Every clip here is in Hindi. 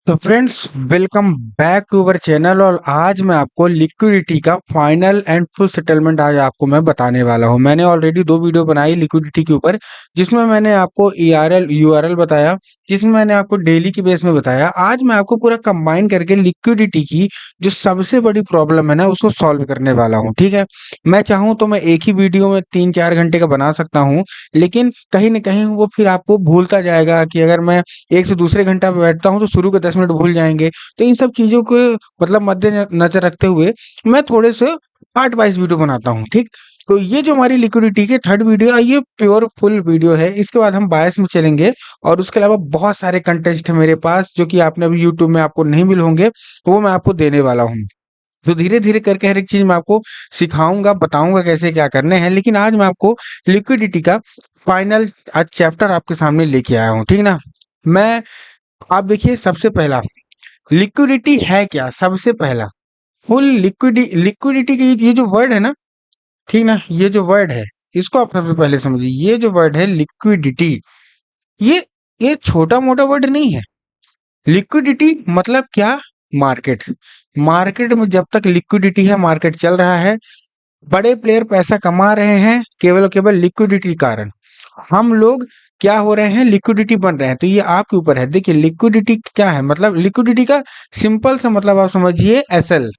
तो friends, welcome back to our channel. और आज मैं आपको लिक्विडिटी का फाइनल एंड फुल सेटलमेंट आज आपको मैं बताने वाला हूं। मैंने ऑलरेडी 2 वीडियो बनाई लिक्विडिटी के ऊपर, जिसमें मैंने आपको ईआरएल यूआरएल बताया, जिसमें मैंने आपको डेली की बेस में बताया। आज मैं आपको पूरा कंबाइन करके लिक्विडिटी की जो सबसे बड़ी प्रॉब्लम है ना, उसको सॉल्व करने वाला हूँ। ठीक है, मैं चाहूँ तो मैं एक ही वीडियो में 3-4 घंटे का बना सकता हूँ, लेकिन कहीं ना कहीं वो फिर आपको भूलता जाएगा कि अगर मैं एक से दूसरे घंटा पे बैठता हूँ तो शुरू के 10 मिनट भूल जाएंगे। तो इन सब चीज़ों को मतलब मद्देनजर रखते हुए मैं थोड़े से पार्ट वाइज वीडियो बनाता हूँ। ठीक, तो ये जो हमारी लिक्विडिटी के थर्ड वीडियो है, ये प्योर फुल वीडियो है। इसके बाद हम बायस में चलेंगे, और उसके अलावा बहुत सारे कंटेंट है मेरे पास जो कि आपने अभी यूट्यूब में आपको नहीं मिल होंगे, तो वो मैं आपको देने वाला हूँ। तो धीरे धीरे करके हर एक चीज मैं आपको सिखाऊंगा, बताऊंगा कैसे क्या करने हैं। लेकिन आज मैं आपको लिक्विडिटी का फाइनल आज चैप्टर आपके सामने लेके आया हूँ। ठीक ना, मैं आप देखिए, सबसे पहला लिक्विडिटी है क्या। सबसे पहला फुल लिक्विडिटी की ये जो वर्ड है ना, ठीक ना, ये जो वर्ड है इसको आप सबसे पहले समझिए। ये जो वर्ड है लिक्विडिटी, ये ये छोटा मोटा वर्ड नहीं है। लिक्विडिटी मतलब क्या? मार्केट। मार्केट में जब तक लिक्विडिटी है, मार्केट चल रहा है, बड़े प्लेयर पैसा कमा रहे हैं केवल और केवल लिक्विडिटी के कारण। हम लोग क्या हो रहे हैं? लिक्विडिटी बन रहे हैं। तो ये आपके ऊपर है। देखिए, लिक्विडिटी क्या है, मतलब लिक्विडिटी का सिंपल सा मतलब आप समझिए एसएल,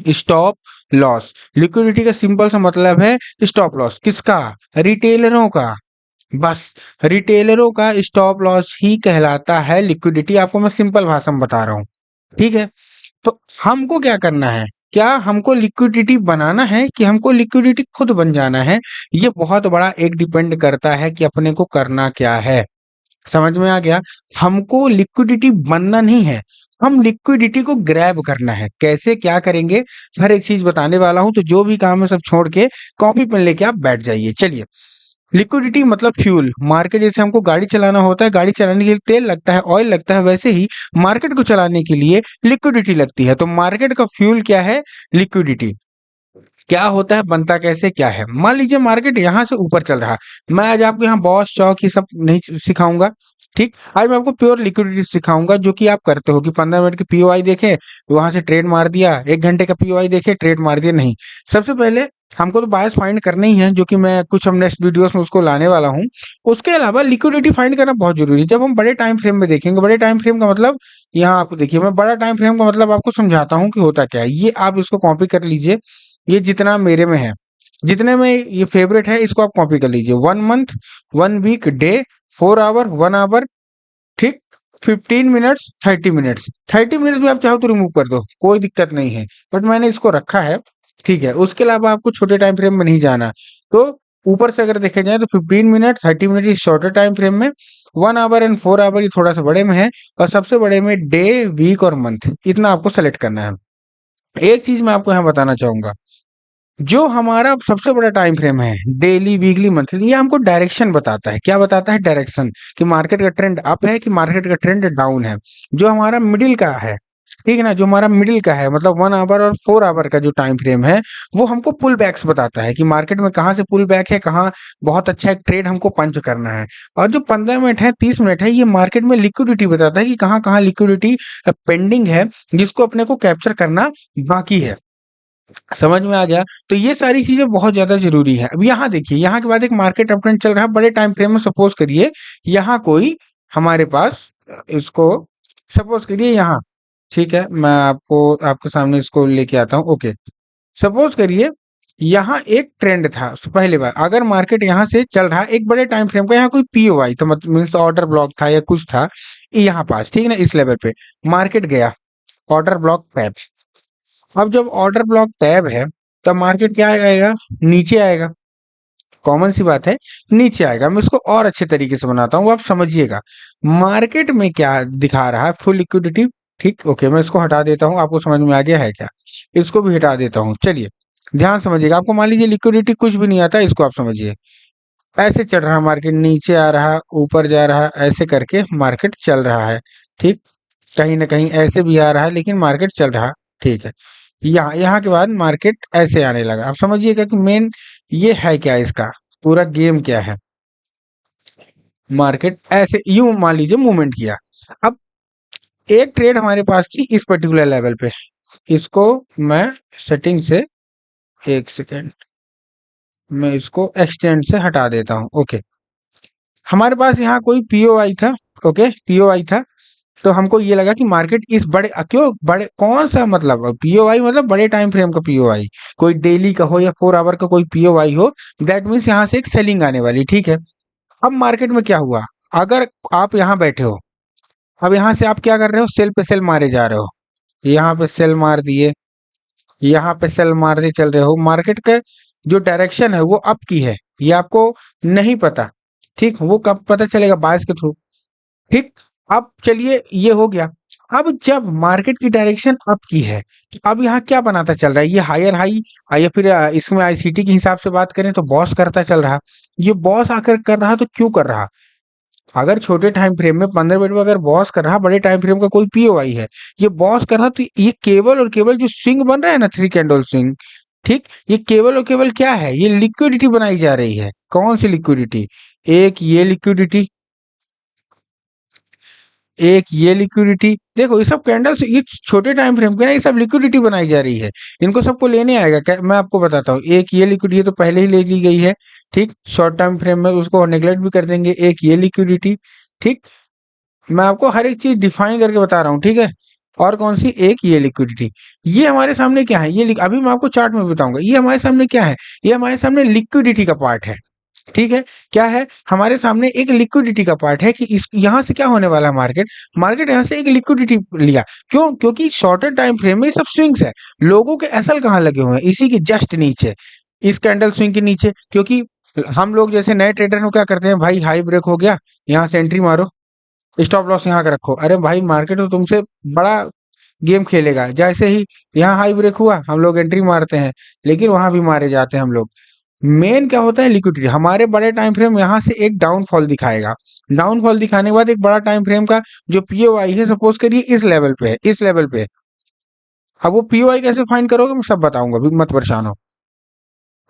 स्टॉप लॉस। लिक्विडिटी का सिंपल सा मतलब है स्टॉप लॉस। किसका? रिटेलरों का। बस रिटेलरों का स्टॉप लॉस ही कहलाता है लिक्विडिटी। आपको मैं सिंपल भाषा में बता रहा हूँ। ठीक है, तो हमको क्या करना है? क्या हमको लिक्विडिटी बनाना है कि हमको लिक्विडिटी खुद बन जाना है? ये बहुत बड़ा एक डिपेंड करता है कि अपने को करना क्या है। समझ में आ गया? हमको लिक्विडिटी बनना नहीं है, हम लिक्विडिटी को ग्रैब करना है। कैसे क्या करेंगे, हर एक चीज बताने वाला हूं। तो जो भी काम है सब छोड़ के कॉपी पेन लेके आप बैठ जाइए। चलिए, लिक्विडिटी मतलब फ्यूल। मार्केट जैसे हमको गाड़ी चलाना होता है, गाड़ी चलाने के लिए तेल लगता है, ऑयल लगता है, वैसे ही मार्केट को चलाने के लिए लिक्विडिटी लगती है। तो मार्केट का फ्यूल क्या है? लिक्विडिटी। क्या होता है, बनता कैसे, क्या है? मान लीजिए मार्केट यहाँ से ऊपर चल रहा है। मैं आज आपको यहाँ बॉस चौक ये सब नहीं सिखाऊंगा। ठीक, आज मैं आपको प्योर लिक्विडिटी सिखाऊंगा, जो कि आप करते हो कि 15 मिनट की पीओआई देखे, वहां से ट्रेड मार दिया, 1 घंटे का पीओआई देखे, ट्रेड मार दिया। नहीं, सबसे पहले हमको तो बायस फाइंड करना ही है, जो कि मैं कुछ हम नेक्स्ट वीडियोस में उसको लाने वाला हूँ। उसके अलावा लिक्विडिटी फाइंड करना बहुत जरूरी है। जब हम बड़े टाइम फ्रेम में देखेंगे, बड़े टाइम फ्रेम का मतलब यहाँ आपको देखिए, मैं बड़ा टाइम फ्रेम का मतलब आपको समझाता हूँ कि होता क्या है। ये आप इसको कॉपी कर लीजिए, ये जितना मेरे में है, जितने में ये फेवरेट है, इसको आप कॉपी कर लीजिए। 1 month, 1 week, day, 4 hour, 1 hour, ठीक, 15 मिनट्स, 30 मिनट्स। 30 मिनट्स भी आप चाहो तो रिमूव कर दो, कोई दिक्कत नहीं है, बट मैंने इसको रखा है। ठीक है, उसके अलावा आपको छोटे टाइम फ्रेम में नहीं जाना। तो ऊपर से अगर देखे जाए तो 15 minute, 30 minute shorter time frame में, 1 आवर एंड 4 आवर ये थोड़ा सा बड़े में है, और सबसे बड़े में डे, वीक और मंथ, इतना आपको सेलेक्ट करना है। एक चीज मैं आपको यहाँ बताना चाहूंगा, जो हमारा सबसे बड़ा टाइम फ्रेम है, डेली, वीकली, मंथली, ये हमको डायरेक्शन बताता है। क्या बताता है? डायरेक्शन, कि मार्केट का ट्रेंड अप है कि मार्केट का ट्रेंड डाउन है। जो हमारा मिडिल का है, ठीक है ना, जो हमारा मिडिल का है, मतलब 1 आवर और 4 आवर का जो टाइम फ्रेम है, वो हमको पुल बैक्स बताता है कि मार्केट में कहाँ से पुल बैक है, कहाँ बहुत अच्छा एक ट्रेड हमको पंच करना है। और जो 15 मिनट है, 30 मिनट है, ये मार्केट में लिक्विडिटी बताता है कि कहाँ कहाँ लिक्विडिटी पेंडिंग है, जिसको अपने को कैप्चर करना बाकी है। समझ में आ गया? तो ये सारी चीजें बहुत ज्यादा जरूरी है। अब यहाँ देखिए, यहाँ के बाद एक मार्केट अपट्रेंड चल रहा है बड़े टाइम फ्रेम में। सपोज करिए यहाँ कोई हमारे पास इसको सपोज करिए यहाँ, ठीक है, मैं आपको आपके सामने इसको लेके आता हूँ। ओके, सपोज करिए यहाँ एक ट्रेंड था। पहले बार अगर मार्केट यहाँ से चल रहा है एक बड़े टाइम फ्रेम का, यहाँ कोई पीओआई तो मतलब मीन्स ऑर्डर ब्लॉक था या कुछ था यहाँ पास, ठीक है ना, इस लेवल पे मार्केट गया, ऑर्डर ब्लॉक टैप। अब जब ऑर्डर ब्लॉक टैब है, तब मार्केट क्या आएगा? नीचे आएगा। कॉमन सी बात है, नीचे आएगा। मैं इसको और अच्छे तरीके से बनाता हूँ, आप समझिएगा। मार्केट में क्या दिखा रहा है? Full liquidity. ठीक, ओके, मैं इसको हटा देता हूँ। आपको समझ में आ गया है क्या? इसको भी हटा देता हूँ। चलिए, ध्यान समझिएगा। आपको मान लीजिए लिक्विडिटी कुछ भी नहीं आता, इसको आप समझिए। ऐसे चल रहा है मार्केट, नीचे आ रहा, ऊपर जा रहा, ऐसे करके मार्केट चल रहा है। ठीक, कहीं ना कहीं ऐसे भी आ रहा है, लेकिन मार्केट चल रहा। ठीक है, यहाँ यहाँ के बाद मार्केट ऐसे आने लगा। आप समझिएगा कि मेन ये है क्या, इसका पूरा गेम क्या है। मार्केट ऐसे यूं मान लीजिए मूवमेंट किया। अब एक ट्रेड हमारे पास थी इस पर्टिकुलर लेवल पे, इसको मैं सेटिंग से, एक सेकेंड, मैं इसको एक्सटेंड से हटा देता हूँ। ओके, हमारे पास यहाँ कोई पीओआई था। ओके, पीओआई था, तो हमको ये लगा कि मार्केट इस बड़े क्यों बड़े, कौन सा मतलब पीओआई मतलब बड़े टाइम फ्रेम का पीओआई, कोई डेली का हो या 4 आवर का कोई पीओआई हो, दैट मीन्स यहाँ से एक सेलिंग आने वाली। ठीक है, अब मार्केट में क्या हुआ, अगर आप यहाँ बैठे हो, अब यहाँ से आप क्या कर रहे हो, सेल पे सेल मारे जा रहे हो, यहाँ पे सेल मार दिए, यहाँ पे सेल मारते चल रहे हो, मार्केट का जो डायरेक्शन है वो अप की है, ये आपको नहीं पता। ठीक, वो कब पता चलेगा, बायस के थ्रू। ठीक, अब चलिए ये हो गया। अब जब मार्केट की डायरेक्शन अप की है, तो अब यहाँ क्या बनाता चल रहा है, ये हायर हाई, या फिर इसमें आईसीटी के हिसाब से बात करें तो बॉस करता चल रहा। ये बॉस आकर कर रहा तो क्यों कर रहा, अगर छोटे टाइम फ्रेम में 15 मिनट में अगर बॉस कर रहा, बड़े टाइम फ्रेम का कोई पीओआई है, ये बॉस कर रहा, तो ये केवल और केवल जो स्विंग बन रहा है ना, 3 कैंडल स्विंग, ठीक, ये केवल और केवल क्या है, ये लिक्विडिटी बनाई जा रही है। कौन सी लिक्विडिटी, एक ये लिक्विडिटी, एक ये लिक्विडिटी, देखो ये सब कैंडल्स, ये छोटे टाइम फ्रेम के ना, ये सब लिक्विडिटी बनाई जा रही है, इनको सबको लेने आएगा क्या, मैं आपको बताता हूँ। एक ये लिक्विडिटी तो पहले ही ले ली गई है, ठीक, शॉर्ट टर्म फ्रेम में उसको नेग्लेक्ट भी कर देंगे। एक ये लिक्विडिटी, ठीक, मैं आपको हर एक चीज डिफाइन करके बता रहा हूँ, ठीक है। और कौन सी, एक ये लिक्विडिटी, ये हमारे सामने क्या है, अभी मैं आपको चार्ट में बताऊंगा, ये हमारे सामने क्या है, ये हमारे सामने लिक्विडिटी का पार्ट है। ठीक है, क्या है हमारे सामने, एक लिक्विडिटी का पार्ट है कि इस यहाँ से क्या होने वाला है, मार्केट मार्केट यहाँ से एक लिक्विडिटी लिया, क्यों, क्योंकि शॉर्टर टाइम फ्रेम में सब स्विंग्स है, लोगों के एसएल कहाँ लगे हुए हैं, इसी के जस्ट नीचे, इस कैंडल स्विंग के नीचे। क्योंकि हम लोग जैसे नए ट्रेडर को क्या करते हैं, भाई हाई ब्रेक हो गया, यहाँ से एंट्री मारो, स्टॉप लॉस यहाँ का रखो। अरे भाई मार्केट तो तुमसे बड़ा गेम खेलेगा, जैसे ही यहाँ हाई ब्रेक हुआ हम लोग एंट्री मारते हैं, लेकिन वहां भी मारे जाते हैं हम लोग। मेन क्या होता है, लिक्विडिटी, हमारे बड़े टाइम फ्रेम यहाँ से एक डाउनफॉल दिखाएगा, डाउनफॉल दिखाने के बाद एक बड़ा टाइम फ्रेम का जो पीओआई है, सपोज करिए इस लेवल पे है, इस लेवल पे। अब वो पीओआई कैसे फाइंड करोगे, मैं सब बताऊंगा, अभी मत परेशान हो।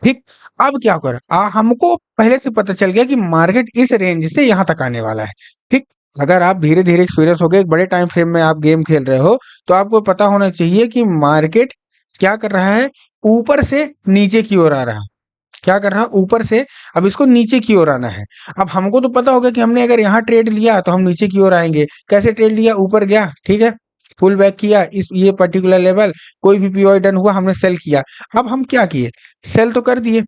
ठीक, अब क्या कर, हमको पहले से पता चल गया कि मार्केट इस रेंज से यहाँ तक आने वाला है। ठीक, अगर आप धीरे धीरे एक्सपीरियंस हो गए, एक बड़े टाइम फ्रेम में आप गेम खेल रहे हो, तो आपको पता होना चाहिए कि मार्केट क्या कर रहा है, ऊपर से नीचे की ओर आ रहा है, क्या कर रहा है, ऊपर से, अब इसको नीचे की ओर आना है। अब हमको तो पता होगा कि हमने अगर यहाँ ट्रेड लिया तो हम नीचे की ओर आएंगे, कैसे ट्रेड लिया, ऊपर गया, ठीक है, पुल बैक किया, इस ये पर्टिकुलर लेवल, कोई भी पीओआई डन हुआ, हमने सेल किया। अब हम क्या किए, सेल तो कर दिए,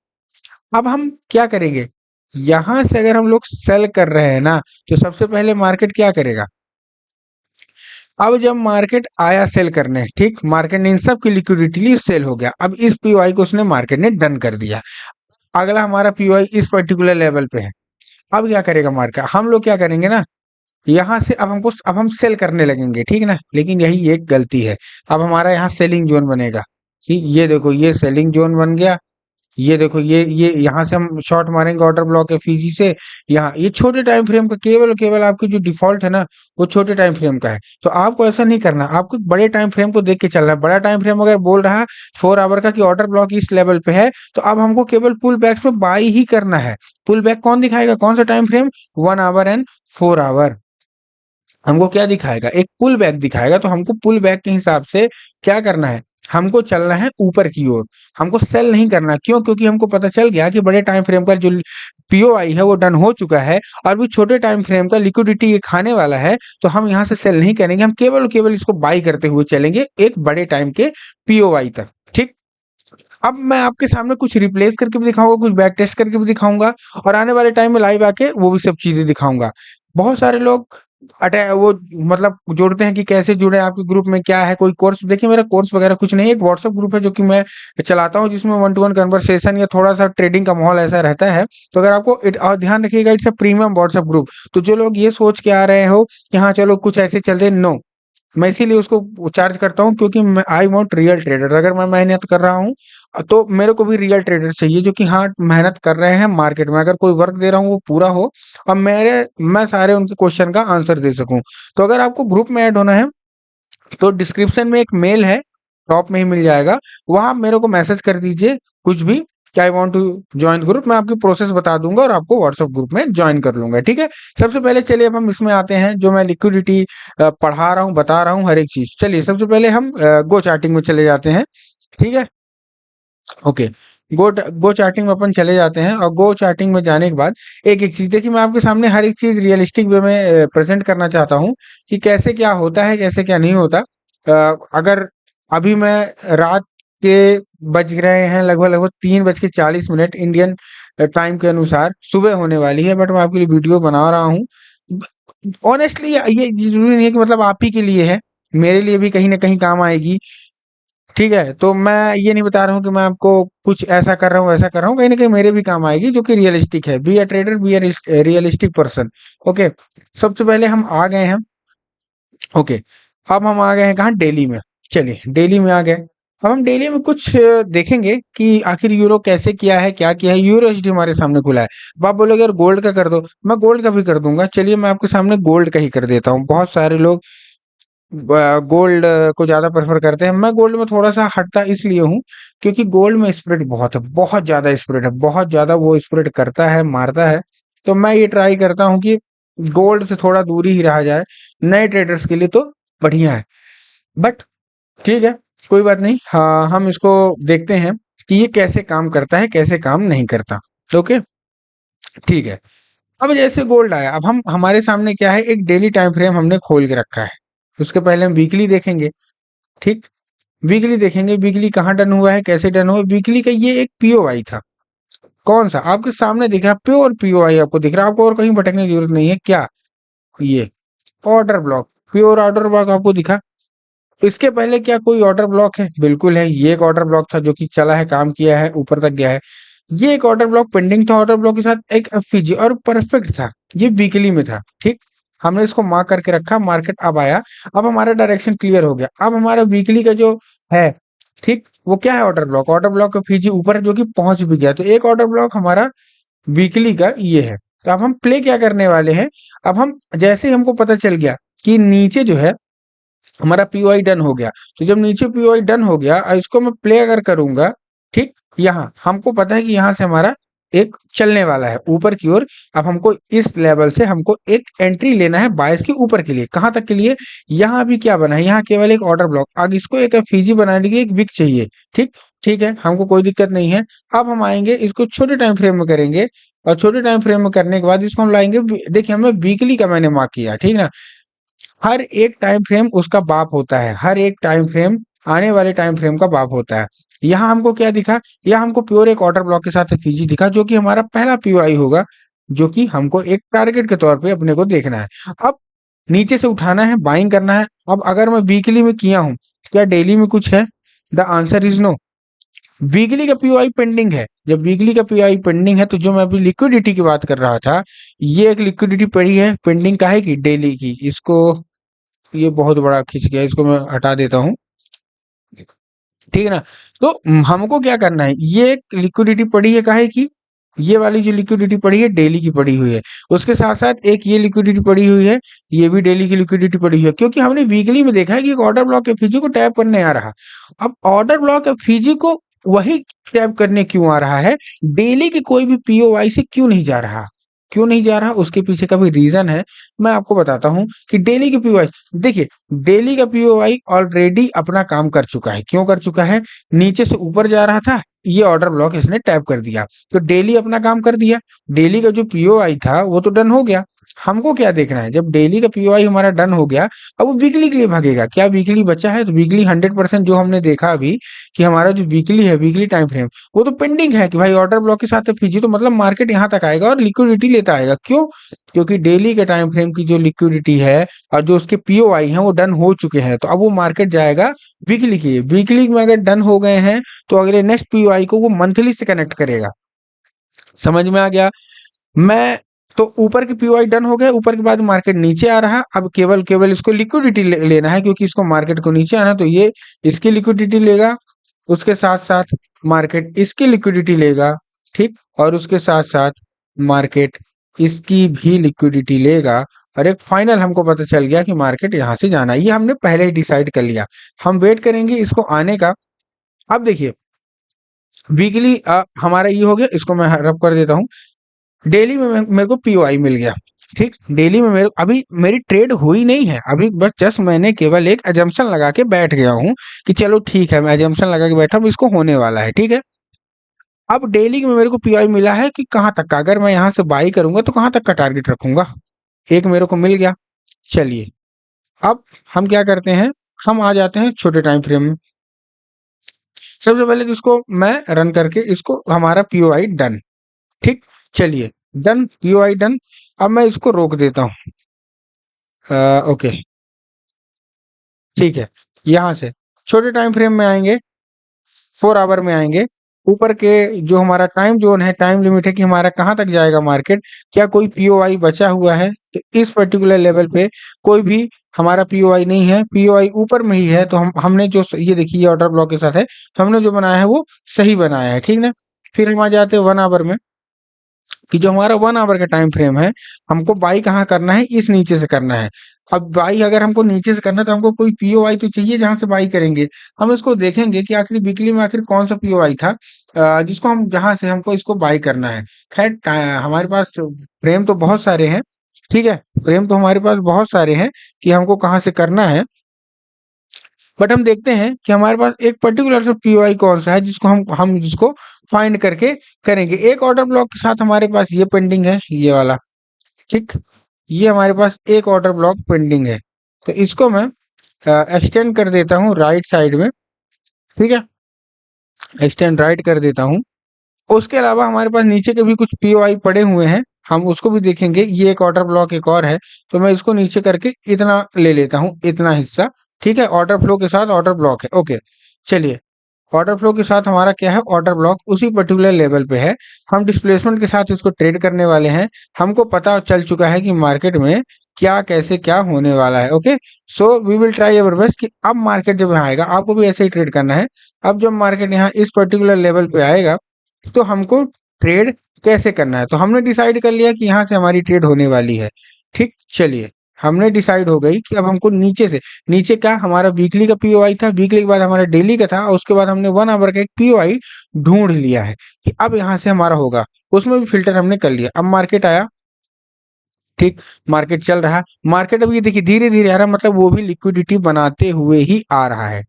अब हम क्या करेंगे, यहां से अगर हम लोग सेल कर रहे हैं ना, तो सबसे पहले मार्केट क्या करेगा, अब जब मार्केट आया सेल करने, ठीक, मार्केट ने इन सब की लिक्विडिटी ली, सेल हो गया, अब इस पीओआई को उसने मार्केट ने डन कर दिया। अगला हमारा पीओआई इस पर्टिकुलर लेवल पे है, अब क्या करेगा मार्केट, हम लोग क्या करेंगे ना, यहाँ से अब हम सेल करने लगेंगे, ठीक ना, लेकिन यही एक गलती है, अब हमारा यहाँ सेलिंग जोन बनेगा, ठीक, ये देखो ये सेलिंग जोन बन गया, ये देखो ये यहाँ से हम शॉर्ट मारेंगे, ऑर्डर ब्लॉक है फीजी से, यहाँ ये छोटे टाइम फ्रेम का, केवल और केवल आपकी जो डिफॉल्ट है ना, वो छोटे टाइम फ्रेम का है। तो आपको ऐसा नहीं करना, आपको बड़े टाइम फ्रेम को देख के चलना है। बड़ा टाइम फ्रेम अगर बोल रहा है 4 आवर का कि ऑर्डर ब्लॉक इस लेवल पे है, तो अब हमको केवल पुल बैक्स में बाई ही करना है। पुल बैक कौन दिखाएगा, कौन सा time frame, 1 hour and 4 hour, हमको क्या दिखाएगा, एक पुल बैक दिखाएगा, तो हमको पुल बैक के हिसाब से क्या करना है, हमको चलना है ऊपर की ओर, हमको सेल नहीं करना। क्यों, क्योंकि हमको पता चल गया कि बड़े टाइम फ्रेम का जो पीओआई है वो डन हो चुका है, और भी छोटे टाइम फ्रेम का लिक्विडिटी ये खाने वाला है, तो हम यहाँ से सेल नहीं करेंगे, हम केवल और केवल इसको बाई करते हुए चलेंगे एक बड़े टाइम के पीओआई तक। ठीक, अब मैं आपके सामने कुछ रिप्लेस करके भी दिखाऊंगा, कुछ बैक टेस्ट करके भी दिखाऊंगा, और आने वाले टाइम में लाइव आके वो भी सब चीजें दिखाऊंगा। बहुत सारे लोग वो मतलब जोड़ते हैं कि कैसे जुड़े आपके ग्रुप में, क्या है कोई कोर्स, देखिए मेरा कोर्स वगैरह कुछ नहीं है, एक व्हाट्सएप ग्रुप है जो कि मैं चलाता हूँ, जिसमें 1-to-1 कन्वर्सेशन या थोड़ा सा ट्रेडिंग का माहौल ऐसा रहता है। तो अगर आपको और ध्यान रखिएगा, it's a premium WhatsApp group. तो जो लोग ये सोच के आ रहे हो कि हाँ चलो कुछ ऐसे चलते, नो, मैं इसीलिए उसको चार्ज करता हूँ, क्योंकि मैं आई वांट रियल ट्रेडर। अगर मैं मेहनत कर रहा हूँ तो मेरे को भी रियल ट्रेडर चाहिए, जो कि हाँ मेहनत कर रहे हैं मार्केट में, अगर कोई वर्क दे रहा हूँ वो पूरा हो, और मैं सारे उनके क्वेश्चन का आंसर दे सकूं। तो अगर आपको ग्रुप में ऐड होना है, तो डिस्क्रिप्शन में एक मेल है, टॉप में ही मिल जाएगा, वहां मेरे को मैसेज कर दीजिए कुछ भी, कि I want to join group, मैं आपकी प्रोसेस बता दूंगा और आपको व्हाट्सएप ग्रुप में ज्वाइन कर लूंगा, ठीक है। सबसे पहले चलिए अब हम इसमें आते हैं, जो मैं लिक्विडिटी पढ़ा रहा हूँ, बता रहा हूँ हर एक चीज। चलिए सबसे पहले हम गो चार्टिंग में चले जाते हैं, ठीक है। ओके, गो चार्टिंग में अपन चले जाते हैं, और गो चार्टिंग में जाने के बाद एक एक चीज देखिए, मैं आपके सामने हर एक चीज रियलिस्टिक वे में प्रेजेंट करना चाहता हूँ कि कैसे क्या होता है, कैसे क्या नहीं होता। अगर अभी मैं रात के बज रहे हैं लगभग लगभग 3:40 इंडियन टाइम के अनुसार, सुबह होने वाली है, बट मैं आपके लिए वीडियो बना रहा हूँ। ऑनेस्टली ये जरूरी नहीं है कि मतलब आप ही के लिए है, मेरे लिए भी कहीं ना कहीं काम आएगी, ठीक है। तो मैं ये नहीं बता रहा हूँ कि मैं आपको कुछ ऐसा कर रहा हूँ वैसा कर रहा हूँ, कहीं ना कहीं मेरे भी काम आएगी, जो कि रियलिस्टिक है। Be a trader, be a realistic person. Okay, सबसे पहले हम आ गए हैं। ओके, अब हम आ गए हैं कहाँ, डेली में। चलिए डेली में आ गए। अब हम डेली में कुछ देखेंगे कि आखिर यूरो कैसे किया है, क्या किया है। यूरो एचडी हमारे सामने खुला है। अब आप बोलोगे यार गोल्ड का कर दो, मैं गोल्ड का भी कर दूंगा। चलिए मैं आपके सामने गोल्ड का ही कर देता हूँ। बहुत सारे लोग गोल्ड को ज्यादा प्रेफर करते हैं, मैं गोल्ड में थोड़ा सा हटता इसलिए हूँ क्योंकि गोल्ड में स्प्रेड बहुत है, बहुत ज्यादा स्प्रेड है, बहुत ज्यादा वो स्प्रेड करता है, मारता है। तो मैं ये ट्राई करता हूँ कि गोल्ड से थोड़ा दूरी ही रहा जाए, नए ट्रेडर्स के लिए तो बढ़िया है। बट ठीक है, कोई बात नहीं। हाँ, हम इसको देखते हैं कि ये कैसे काम करता है, कैसे काम नहीं करता। ओके, ठीक है। अब जैसे गोल्ड आया, अब हम हमारे सामने क्या है, एक डेली टाइम फ्रेम हमने खोल के रखा है। उसके पहले हम वीकली देखेंगे, ठीक। वीकली देखेंगे, वीकली कहाँ डन हुआ है, कैसे डन हुआ है। वीकली का ये एक पीओआई था, कौन सा, आपके सामने दिख रहा, प्योर पीओआई आपको दिख रहा है। आपको और कहीं भटकने की जरूरत नहीं है। क्या, ये order block, pure order block आपको दिखा। इसके पहले क्या कोई ऑर्डर ब्लॉक है? बिल्कुल है, ये एक ऑर्डर ब्लॉक था जो कि चला है, काम किया है, ऊपर तक गया है। ये एक ऑर्डर ब्लॉक पेंडिंग था, ऑर्डर ब्लॉक के साथ एक एफवीजी, और परफेक्ट था। ये वीकली में था, ठीक। हमने इसको मार्क करके रखा, मार्केट अब आया, अब हमारा डायरेक्शन क्लियर हो गया। अब हमारा वीकली का जो है, ठीक, वो क्या है, ऑर्डर ब्लॉक। ऑर्डर ब्लॉक का फीजी ऊपर जो कि पहुंच भी गया, तो एक ऑर्डर ब्लॉक हमारा वीकली का ये है। तो अब हम प्ले क्या करने वाले हैं, अब हम जैसे ही हमको पता चल गया कि नीचे जो है हमारा पीओआई डन हो गया, तो जब नीचे पीओआई डन हो गया, इसको मैं प्ले अगर करूंगा, ठीक, यहाँ हमको पता है कि यहाँ से हमारा एक चलने वाला है ऊपर की ओर। अब हमको इस लेवल से हमको एक एंट्री लेना है 22 के ऊपर के लिए। कहाँ तक के लिए, यहाँ अभी क्या बना है, यहाँ केवल एक ऑर्डर ब्लॉक, अब इसको एक फीजी बनाने के लिए एक विक चाहिए, ठीक। ठीक है, हमको कोई दिक्कत नहीं है। अब हम आएंगे, इसको छोटे टाइम फ्रेम में करेंगे, और छोटे टाइम फ्रेम में करने के बाद इसको हम लाएंगे। देखिए हमने वीकली का मैंने मार्क किया, ठीक ना। हर एक टाइम फ्रेम उसका बाप होता है, हर एक टाइम फ्रेम आने वाले टाइम फ्रेम का बाप होता है। यहाँ हमको क्या दिखा, यहाँ हमको प्योर एक ऑर्डर ब्लॉक के साथ फीजी दिखा, जो कि हमारा पहला पीओआई होगा, जो कि हमको एक टारगेट के तौर पे अपने को देखना है। अब नीचे से उठाना है, बाइंग करना है। अब अगर मैं वीकली में किया हूँ, क्या डेली में कुछ है? The answer is no. Weekly का पीओआई पेंडिंग है। जब वीकली का पीओआई पेंडिंग है, तो जो मैं अभी लिक्विडिटी की बात कर रहा था, ये एक लिक्विडिटी पड़ी है पेंडिंग, का है कि डेली की। इसको, ये बहुत बड़ा खिंच गया, इसको मैं हटा देता हूँ, ठीक है ना। तो हमको क्या करना है, ये एक लिक्विडिटी पड़ी है, काहे की, ये वाली जो लिक्विडिटी पड़ी है डेली की पड़ी हुई है। उसके साथ साथ एक ये लिक्विडिटी पड़ी हुई है, ये भी डेली की लिक्विडिटी पड़ी हुई है, क्योंकि हमने वीकली में देखा है कि एक ऑर्डर ब्लॉक एफईजी को टैप करने आ रहा। अब ऑर्डर ब्लॉक एफईजी को वही टैप करने क्यों आ रहा है, डेली की कोई भी पीओवाई से क्यों नहीं जा रहा, क्यों नहीं जा रहा, उसके पीछे का भी रीजन है। मैं आपको बताता हूँ कि डेली की पीओवाई, देखिए डेली का पीओवाई ऑलरेडी अपना काम कर चुका है। क्यों कर चुका है, नीचे से ऊपर जा रहा था, ये ऑर्डर ब्लॉक इसने टैप कर दिया, तो डेली अपना काम कर दिया। डेली का जो पीओआई था वो तो डन हो गया। हमको क्या देखना है, जब डेली का पीओआई हमारा डन हो गया, अब वो वीकली के लिए भागेगा। क्या वीकली बचा है? तो वीकली 100% जो हमने देखा अभी कि हमारा जो वीकली है, वीकली टाइम फ्रेम, वो तो पेंडिंग है कि भाई ऑर्डर ब्लॉक के साथ फीजी, तो मतलब मार्केट यहाँ तक आएगा और लिक्विडिटी लेता आएगा। क्यों? क्योंकि डेली के टाइम फ्रेम की जो लिक्विडिटी है और जो उसके पीओआई हैं वो डन हो चुके हैं। तो अब वो मार्केट जाएगा वीकली के लिए। वीकली में अगर डन हो गए हैं, तो अगले नेक्स्ट पीओआई को वो मंथली से कनेक्ट करेगा। समझ में आ गया? मैं, तो ऊपर के पीओआई डन हो गए, ऊपर के बाद मार्केट नीचे आ रहा। अब केवल केवल इसको लिक्विडिटी लेना है, क्योंकि इसको मार्केट को नीचे आना, तो ये इसकी लिक्विडिटी लेगा, उसके साथ साथ मार्केट इसकी लिक्विडिटी लेगा, ठीक, और उसके साथ साथ मार्केट इसकी भी लिक्विडिटी लेगा। और एक फाइनल हमको पता चल गया कि मार्केट यहाँ से जाना है। ये हमने पहले ही डिसाइड कर लिया। हम वेट करेंगे इसको आने का। अब देखिए, वीकली हमारा ये हो गया, इसको मैं रब कर देता हूँ। डेली में मेरे को पीओआई मिल गया। ठीक, डेली में मेरे अभी मेरी ट्रेड हुई नहीं है, अभी बस जस्ट मैंने केवल एक एजम्पशन लगा के बैठ गया हूँ कि चलो ठीक है, मैं एजम्पशन लगा के बैठा हूँ, इसको होने वाला है। ठीक है, अब डेली में मेरे को पीओआई मिला है कि कहाँ तक का, अगर मैं यहाँ से बाई करूंगा तो कहाँ तक का टारगेट रखूंगा, एक मेरे को मिल गया। चलिए, अब हम क्या करते हैं, हम आ जाते हैं छोटे टाइम फ्रेम में। सबसे पहले तो इसको मैं रन करके इसको हमारा पीओआई डन। ठीक, चलिए, डन, पीओआई डन। अब मैं इसको रोक देता हूँ। ओके, ठीक है, यहाँ से छोटे टाइम फ्रेम में आएंगे, 4 आवर में आएंगे। ऊपर के जो हमारा टाइम जोन है, टाइम लिमिट है कि हमारा कहाँ तक जाएगा मार्केट, क्या कोई पीओआई बचा हुआ है, तो इस पर्टिकुलर लेवल पे कोई भी हमारा पीओआई नहीं है, पीओआई ऊपर में ही है। तो हमने जो ये देखिए ये ऑर्डर ब्लॉक के साथ है, तो हमने जो बनाया है वो सही बनाया है। ठीक ना, फिर हम आ जाते हैं 1 आवर में, कि जो हमारा 1 आवर का टाइम फ्रेम है, हमको बाई कहाँ करना है, इस नीचे से करना है। अब बाई अगर हमको नीचे से करना है तो हमको कोई पीओआई तो चाहिए जहां से बाई करेंगे। हम इसको देखेंगे कि आखिर वीकली में आखिर कौन सा पीओआई था जिसको हम जहां से हमको इसको बाई करना है। खैर हमारे पास फ्रेम तो बहुत सारे हैं। ठीक है, फ्रेम तो हमारे पास बहुत सारे हैं कि हमको कहाँ से करना है, बट हम देखते हैं कि हमारे पास एक पर्टिकुलर सा पीओआई कौन सा है जिसको हम जिसको फाइंड करके करेंगे। एक ऑर्डर ब्लॉक के साथ हमारे पास ये पेंडिंग है, ये वाला। ठीक, ये हमारे पास एक ऑर्डर ब्लॉक पेंडिंग है, तो इसको मैं एक्सटेंड कर देता हूँ राइट साइड में। ठीक है, एक्सटेंड राइट कर देता हूँ। उसके अलावा हमारे पास नीचे के भी कुछ पीओआई पड़े हुए हैं, हम उसको भी देखेंगे। ये एक ऑर्डर ब्लॉक एक और है, तो मैं इसको नीचे करके इतना ले लेता हूँ, इतना हिस्सा। ठीक है, ऑर्डर फ्लो के साथ ऑर्डर ब्लॉक है। ओके, चलिए, ऑर्डर फ्लो के साथ हमारा क्या है, ऑर्डर ब्लॉक उसी पर्टिकुलर लेवल पे है। हम डिस्प्लेसमेंट के साथ इसको ट्रेड करने वाले हैं। हमको पता चल चुका है कि मार्केट में क्या कैसे क्या होने वाला है। Okay, so we will try our best कि अब मार्केट जब यहाँ आएगा, आपको भी ऐसे ही ट्रेड करना है। अब जब मार्केट यहाँ इस पर्टिकुलर लेवल पे आएगा, तो हमको ट्रेड कैसे करना है, तो हमने डिसाइड कर लिया कि यहाँ से हमारी ट्रेड होने वाली है। ठीक, चलिए, हमने डिसाइड हो गई कि अब हमको नीचे से, नीचे क्या हमारा वीकली का पीओआई था, वीकली के बाद हमारा डेली का था, और उसके बाद हमने 1 आवर का एक पीओआई ढूंढ लिया है कि अब यहाँ से हमारा होगा। उसमें भी फिल्टर हमने कर लिया। अब मार्केट आया, ठीक, मार्केट चल रहा है। मार्केट अब ये देखिए धीरे धीरे आ रहा है, मतलब वो भी लिक्विडिटी बनाते हुए ही आ रहा है।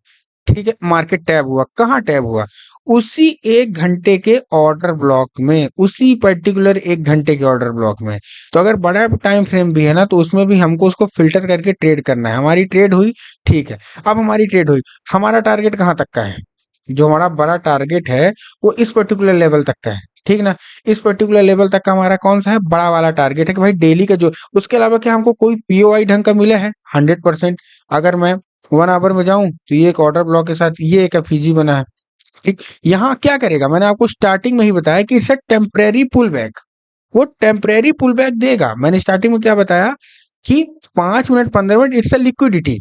ठीक है, मार्केट टैब हुआ, कहाँ टैब हुआ, उसी 1 घंटे के ऑर्डर ब्लॉक में, उसी पर्टिकुलर 1 घंटे के ऑर्डर ब्लॉक में। तो अगर बड़ा टाइम फ्रेम भी है ना, तो उसमें भी हमको उसको फिल्टर करके ट्रेड करना है। हमारी ट्रेड हुई, ठीक है, अब हमारी ट्रेड हुई, हमारा टारगेट कहाँ तक का है, जो हमारा बड़ा टारगेट है वो इस पर्टिकुलर लेवल तक का है। ठीक ना, इस पर्टिकुलर लेवल तक का हमारा कौन सा है, बड़ा वाला टारगेट है कि भाई डेली का जो, उसके अलावा क्या हमको कोई पीओआई ढंग का मिला है, 100%। अगर मैं 1 आवर में जाऊं तो ये एक ऑर्डर ब्लॉक के साथ ये एक एफईजी बना है। ठीक, यहाँ क्या करेगा, मैंने आपको स्टार्टिंग में ही बताया कि it's a temporary pull back, वो टेम्परेरी पुल बैक देगा। मैंने स्टार्टिंग में क्या बताया कि 5 minute 15 minute it's a liquidity,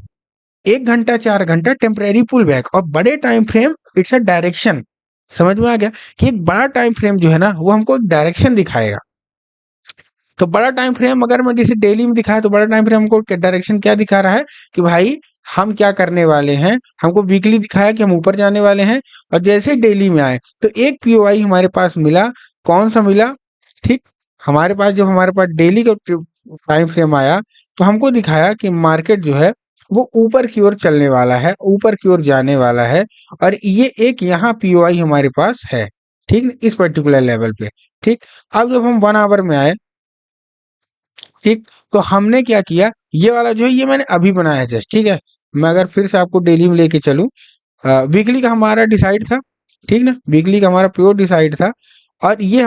1 घंटा 4 घंटा टेम्परेरी पुल बैक, और बड़े time frame it's a direction. समझ में आ गया कि एक बड़ा टाइम फ्रेम जो है ना, वो हमको एक डायरेक्शन दिखाएगा। तो बड़ा टाइम फ्रेम अगर मैं जैसे डेली में दिखाया, तो बड़ा टाइम फ्रेम हमको डायरेक्शन क्या दिखा रहा है कि भाई हम क्या करने वाले हैं। हमको वीकली दिखाया कि हम ऊपर जाने वाले हैं, और जैसे ही डेली में आए तो एक पीओआई हमारे पास मिला। कौन सा मिला, ठीक, हमारे पास जब हमारे पास डेली का टाइम फ्रेम आया, तो हमको दिखाया कि मार्केट जो है वो ऊपर की ओर चलने वाला है, ऊपर की ओर जाने वाला है, और ये एक यहाँ पीओआई हमारे पास है। ठीक, इस पर्टिकुलर लेवल पे। ठीक, अब जब हम 1 आवर में आए, ठीक, तो हमने क्या किया, ये वाला जो है ये मैंने अभी बनाया है जस्ट। ठीक है, मैं अगर फिर से आपको डेली में लेके चलूं, वीकली का हमारा डिसाइड था। ठीक ना, वीकली का हमारा प्योर डिसाइड था, और ये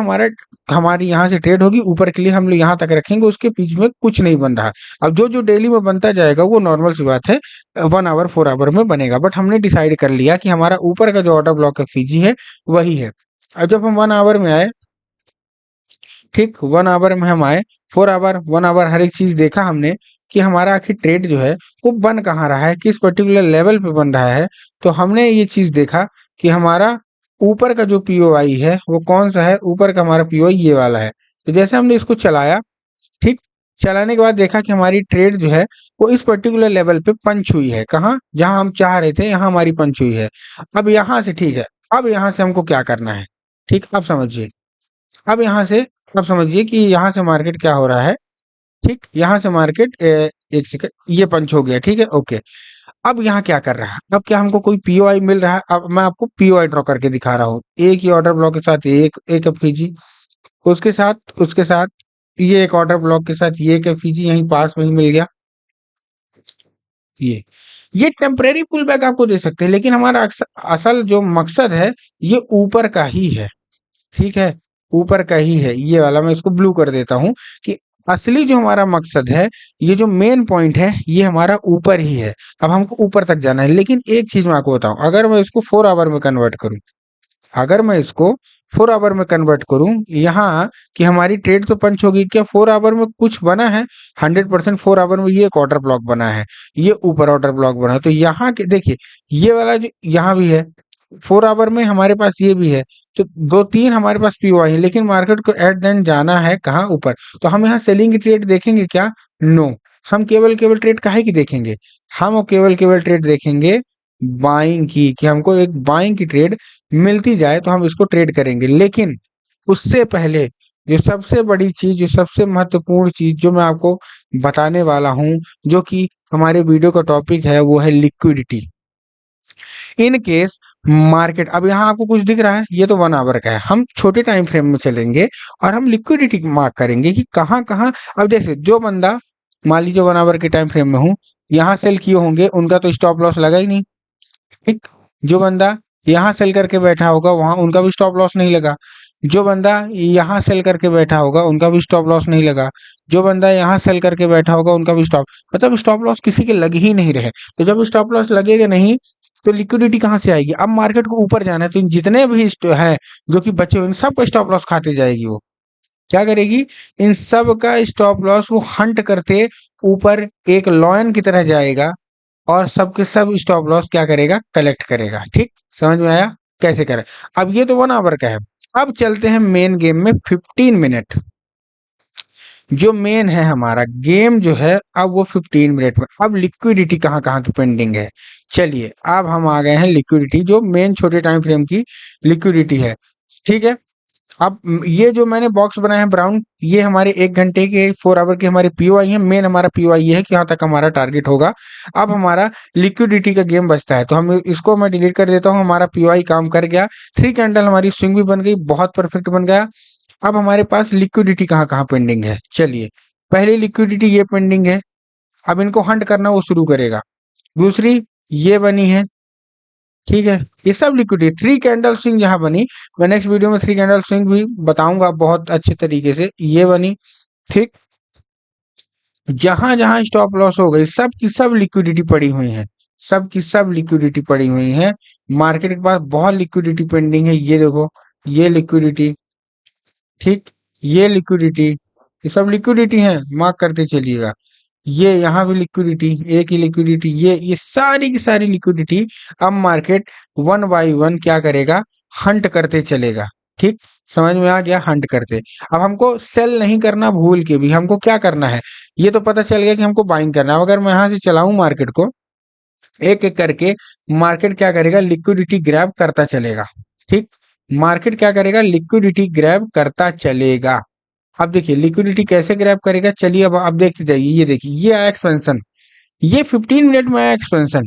हमारी यहाँ से ट्रेड होगी, ऊपर के लिए हम लोग यहाँ तक रखेंगे, उसके बीच में कुछ नहीं बन रहा। अब जो जो डेली में बनता जाएगा वो नॉर्मल सी बात है, 1 आवर 4 आवर में बनेगा, बट हमने डिसाइड कर लिया कि हमारा ऊपर का जो ऑर्डर ब्लॉक का फीजी है वही है। अब जब हम 1 आवर में आए, ठीक, 1 आवर में हम आए, 4 आवर 1 आवर हर एक चीज देखा हमने कि हमारा आखिर ट्रेड जो है वो बन कहाँ रहा है, किस पर्टिकुलर लेवल पे बन रहा है। तो हमने ये चीज देखा कि हमारा ऊपर का जो पीओआई है वो कौन सा है, ऊपर का हमारा पीओआई ये वाला है। तो जैसे हमने इसको चलाया, ठीक, चलाने के बाद देखा कि हमारी ट्रेड जो है वो इस पर्टिकुलर लेवल पे पंच हुई है, कहाँ, जहां हम चाह रहे थे यहाँ हमारी पंच हुई है। अब यहाँ से, ठीक है, अब यहाँ से हमको क्या करना है, ठीक, अब समझिए। अब यहाँ से अब समझिए कि यहाँ से मार्केट क्या हो रहा है, ठीक, यहाँ से मार्केट एक सेकंड, ये पंच हो गया, ठीक है, ओके। अब यहाँ क्या कर रहा है, अब क्या हमको कोई पीओआई मिल रहा है? अब मैं आपको पीओआई ड्रॉ करके दिखा रहा हूँ। एक ही ऑर्डर ब्लॉक के साथ एक एफईजी, उसके साथ ये एक ऑर्डर ब्लॉक के साथ ये एक एफईजी यहीं पास में ही मिल गया। ये ये टेम्परेरी पुल बैक आपको दे सकते हैं, लेकिन हमारा असल जो मकसद है ये ऊपर का ही है, ठीक है, ऊपर का ही है। ये वाला मैं इसको ब्लू कर देता हूँ कि असली जो हमारा मकसद है, ये जो मेन पॉइंट है, ये हमारा ऊपर ही है। अब हमको ऊपर तक जाना है, लेकिन एक चीज मैं आपको बताऊं, अगर मैं इसको 4 आवर में कन्वर्ट करूं, अगर मैं इसको 4 आवर में कन्वर्ट करूं, यहाँ कि हमारी ट्रेड तो पंच होगी, क्या 4 आवर में कुछ बना है? 100% 4 आवर में ये एक ऑर्डर ब्लॉक बना है, ये ऊपर ऑर्डर ब्लॉक बना है। तो यहाँ के देखिए, ये वाला जो यहाँ भी है 4 आवर में हमारे पास, ये भी है, तो 2-3 हमारे पास पीओआई है, लेकिन मार्केट को एट द एंड जाना है कहाँ? ऊपर। तो हम यहाँ सेलिंग की ट्रेड देखेंगे क्या? नो। हम केवल केवल ट्रेड काहे की देखेंगे? हम केवल केवल ट्रेड देखेंगे बाइंग की, कि हमको एक बाइंग की ट्रेड मिलती जाए तो हम इसको ट्रेड करेंगे। लेकिन उससे पहले जो सबसे बड़ी चीज, जो सबसे महत्वपूर्ण चीज जो मैं आपको बताने वाला हूं, जो कि हमारे वीडियो का टॉपिक है, वो है लिक्विडिटी। इन केस मार्केट, अब यहाँ आपको कुछ दिख रहा है, ये तो 1 आवर का है, हम छोटे टाइम फ्रेम में चलेंगे और हम लिक्विडिटी मार्क करेंगे कि कहाँ कहाँ। अब देखिए, जो बंदा मान लीजिए 1 आवर के टाइम फ्रेम में हूँ, यहाँ सेल किए होंगे, उनका तो स्टॉप लॉस लगा ही नहीं, ठीक। जो बंदा यहाँ सेल करके बैठा होगा, वहां उनका भी स्टॉप लॉस नहीं लगा। जो बंदा यहाँ सेल करके बैठा होगा, उनका भी स्टॉप लॉस नहीं लगा। जो बंदा यहाँ सेल करके बैठा होगा, उनका भी मतलब स्टॉप लॉस किसी के लग ही नहीं रहे। तो जब स्टॉप लॉस लगेगा नहीं, तो लिक्विडिटी कहाँ से आएगी? अब मार्केट को ऊपर जाना है, तो इन जितने भी है जो कि बचे हुए, इन सब का स्टॉप लॉस खाते जाएगी। वो क्या करेगी? इन सब का स्टॉप लॉस वो हंट करते ऊपर एक लॉयन की तरह जाएगा, और सबके सब स्टॉप लॉस क्या करेगा? कलेक्ट करेगा, ठीक। समझ में आया कैसे करे? अब ये तो 1 आवर का है। अब चलते हैं मेन गेम में, 15 मिनट। जो मेन है हमारा गेम जो है, अब वो 15 मिनट में। अब लिक्विडिटी कहाँ कहाँ की पेंडिंग है, चलिए अब हम आ गए हैं लिक्विडिटी, जो मेन छोटे टाइम फ्रेम की लिक्विडिटी है, ठीक है। अब ये जो मैंने बॉक्स बनाया है ब्राउन, ये हमारे 1 घंटे के 4 आवर के हमारे पीओआई है। मेन हमारा पीओआई ये है कि यहाँ तक हमारा टारगेट होगा। अब हमारा लिक्विडिटी का गेम बचता है, तो हम इसको मैं डिलीट कर देता हूँ। हमारा पीओआई काम कर गया, 3 कैंडल हमारी स्विंग भी बन गई, बहुत परफेक्ट बन गया। अब हमारे पास लिक्विडिटी कहाँ कहाँ पेंडिंग है, चलिए। पहली लिक्विडिटी ये पेंडिंग है, अब इनको हंट करना वो शुरू करेगा। दूसरी ये बनी है, ठीक है। ये सब लिक्विडिटी 3 कैंडल स्विंग जहां बनी, मैं नेक्स्ट वीडियो में 3 कैंडल स्विंग भी बताऊंगा बहुत अच्छे तरीके से। ये बनी, ठीक। जहां जहां स्टॉप लॉस हो गई, सब की सब लिक्विडिटी पड़ी हुई है, सब की सब लिक्विडिटी पड़ी हुई है। मार्केट के पास बहुत लिक्विडिटी पेंडिंग है, ये देखो, ये लिक्विडिटी, ठीक, ये लिक्विडिटी, ये सब लिक्विडिटी है, मार्क करते चलिएगा। ये यहाँ भी लिक्विडिटी, एक ही लिक्विडिटी, ये सारी की सारी लिक्विडिटी। अब मार्केट 1 बाय 1 क्या करेगा? हंट करते चलेगा, ठीक। समझ में आ गया? हंट करते। अब हमको सेल नहीं करना भूल के भी, हमको क्या करना है? ये तो पता चल गया कि हमको बाइंग करना है। अगर मैं यहाँ से चलाऊं मार्केट को, एक एक करके मार्केट क्या करेगा? लिक्विडिटी ग्रैब करता चलेगा, ठीक। मार्केट क्या करेगा? लिक्विडिटी ग्रैब करता चलेगा। अब देखिए लिक्विडिटी कैसे ग्रैब करेगा, चलिए अब देखते जाइए। ये देखिए, ये आया एक्सपेंशन, ये 15 मिनट में आया एक्सपेंशन।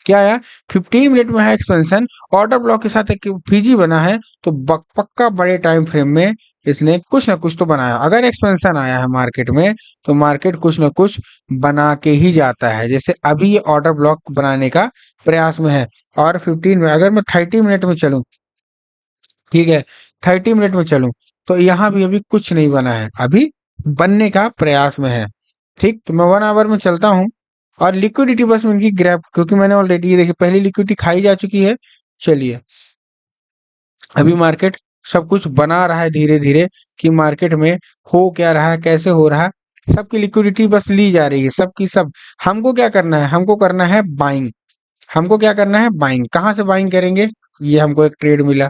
क्या आया? 15 मिनट में है एक्सपेंशन, ऑर्डर ब्लॉक के साथ एक पीजी बना है, तो पक्का बड़े टाइम फ्रेम में इसने कुछ ना कुछ तो बनाया। अगर एक्सपेंशन आया है मार्केट में, तो मार्केट कुछ ना कुछ बना के ही जाता है। जैसे अभी ये ऑर्डर ब्लॉक बनाने का प्रयास में है, और 15 में, अगर मैं 30 मिनट में चलूं, ठीक है, 30 मिनट में चलूं, तो यहाँ भी अभी कुछ नहीं बना है, अभी बनने का प्रयास में है, ठीक। तो मैं 1 आवर में चलता हूँ, और लिक्विडिटी बस इनकी ग्रैब, क्योंकि मैंने ऑलरेडी ये देखिए पहली लिक्विडिटी खाई जा चुकी है। चलिए, अभी मार्केट सब कुछ बना रहा है धीरे धीरे, कि मार्केट में हो क्या रहा है, कैसे हो रहा है। सबकी लिक्विडिटी बस ली जा रही है, सबकी सब। हमको क्या करना है? हमको करना है बाइंग। हमको क्या करना है? बाइंग। कहाँ से बाइंग करेंगे? ये हमको एक ट्रेड मिला।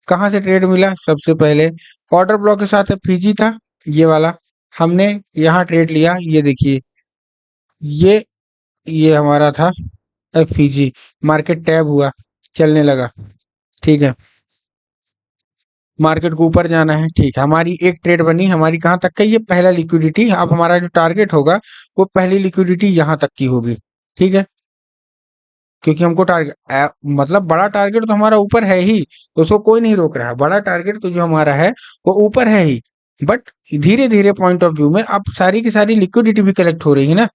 कहाँ से ट्रेड मिला? सबसे पहले ऑर्डर ब्लॉक के साथ पीजी था, ये वाला, हमने यहाँ ट्रेड लिया। ये देखिए, ये ये हमारा था एफईजी। मार्केट टैब हुआ, चलने लगा, ठीक है, मार्केट को ऊपर जाना है, ठीक है, हमारी एक ट्रेड बनी, हमारी कहाँ तक का, ये पहला लिक्विडिटी। अब हमारा जो टारगेट होगा वो पहली लिक्विडिटी यहाँ तक की होगी, ठीक है, क्योंकि हमको टारगेट मतलब बड़ा टारगेट तो हमारा ऊपर है ही, उसको कोई नहीं रोक रहा है, बड़ा टारगेट तो जो हमारा है वो ऊपर है ही। बट धीरे धीरे पॉइंट ऑफ व्यू में अब सारी की सारी लिक्विडिटी भी कलेक्ट हो रही है ना,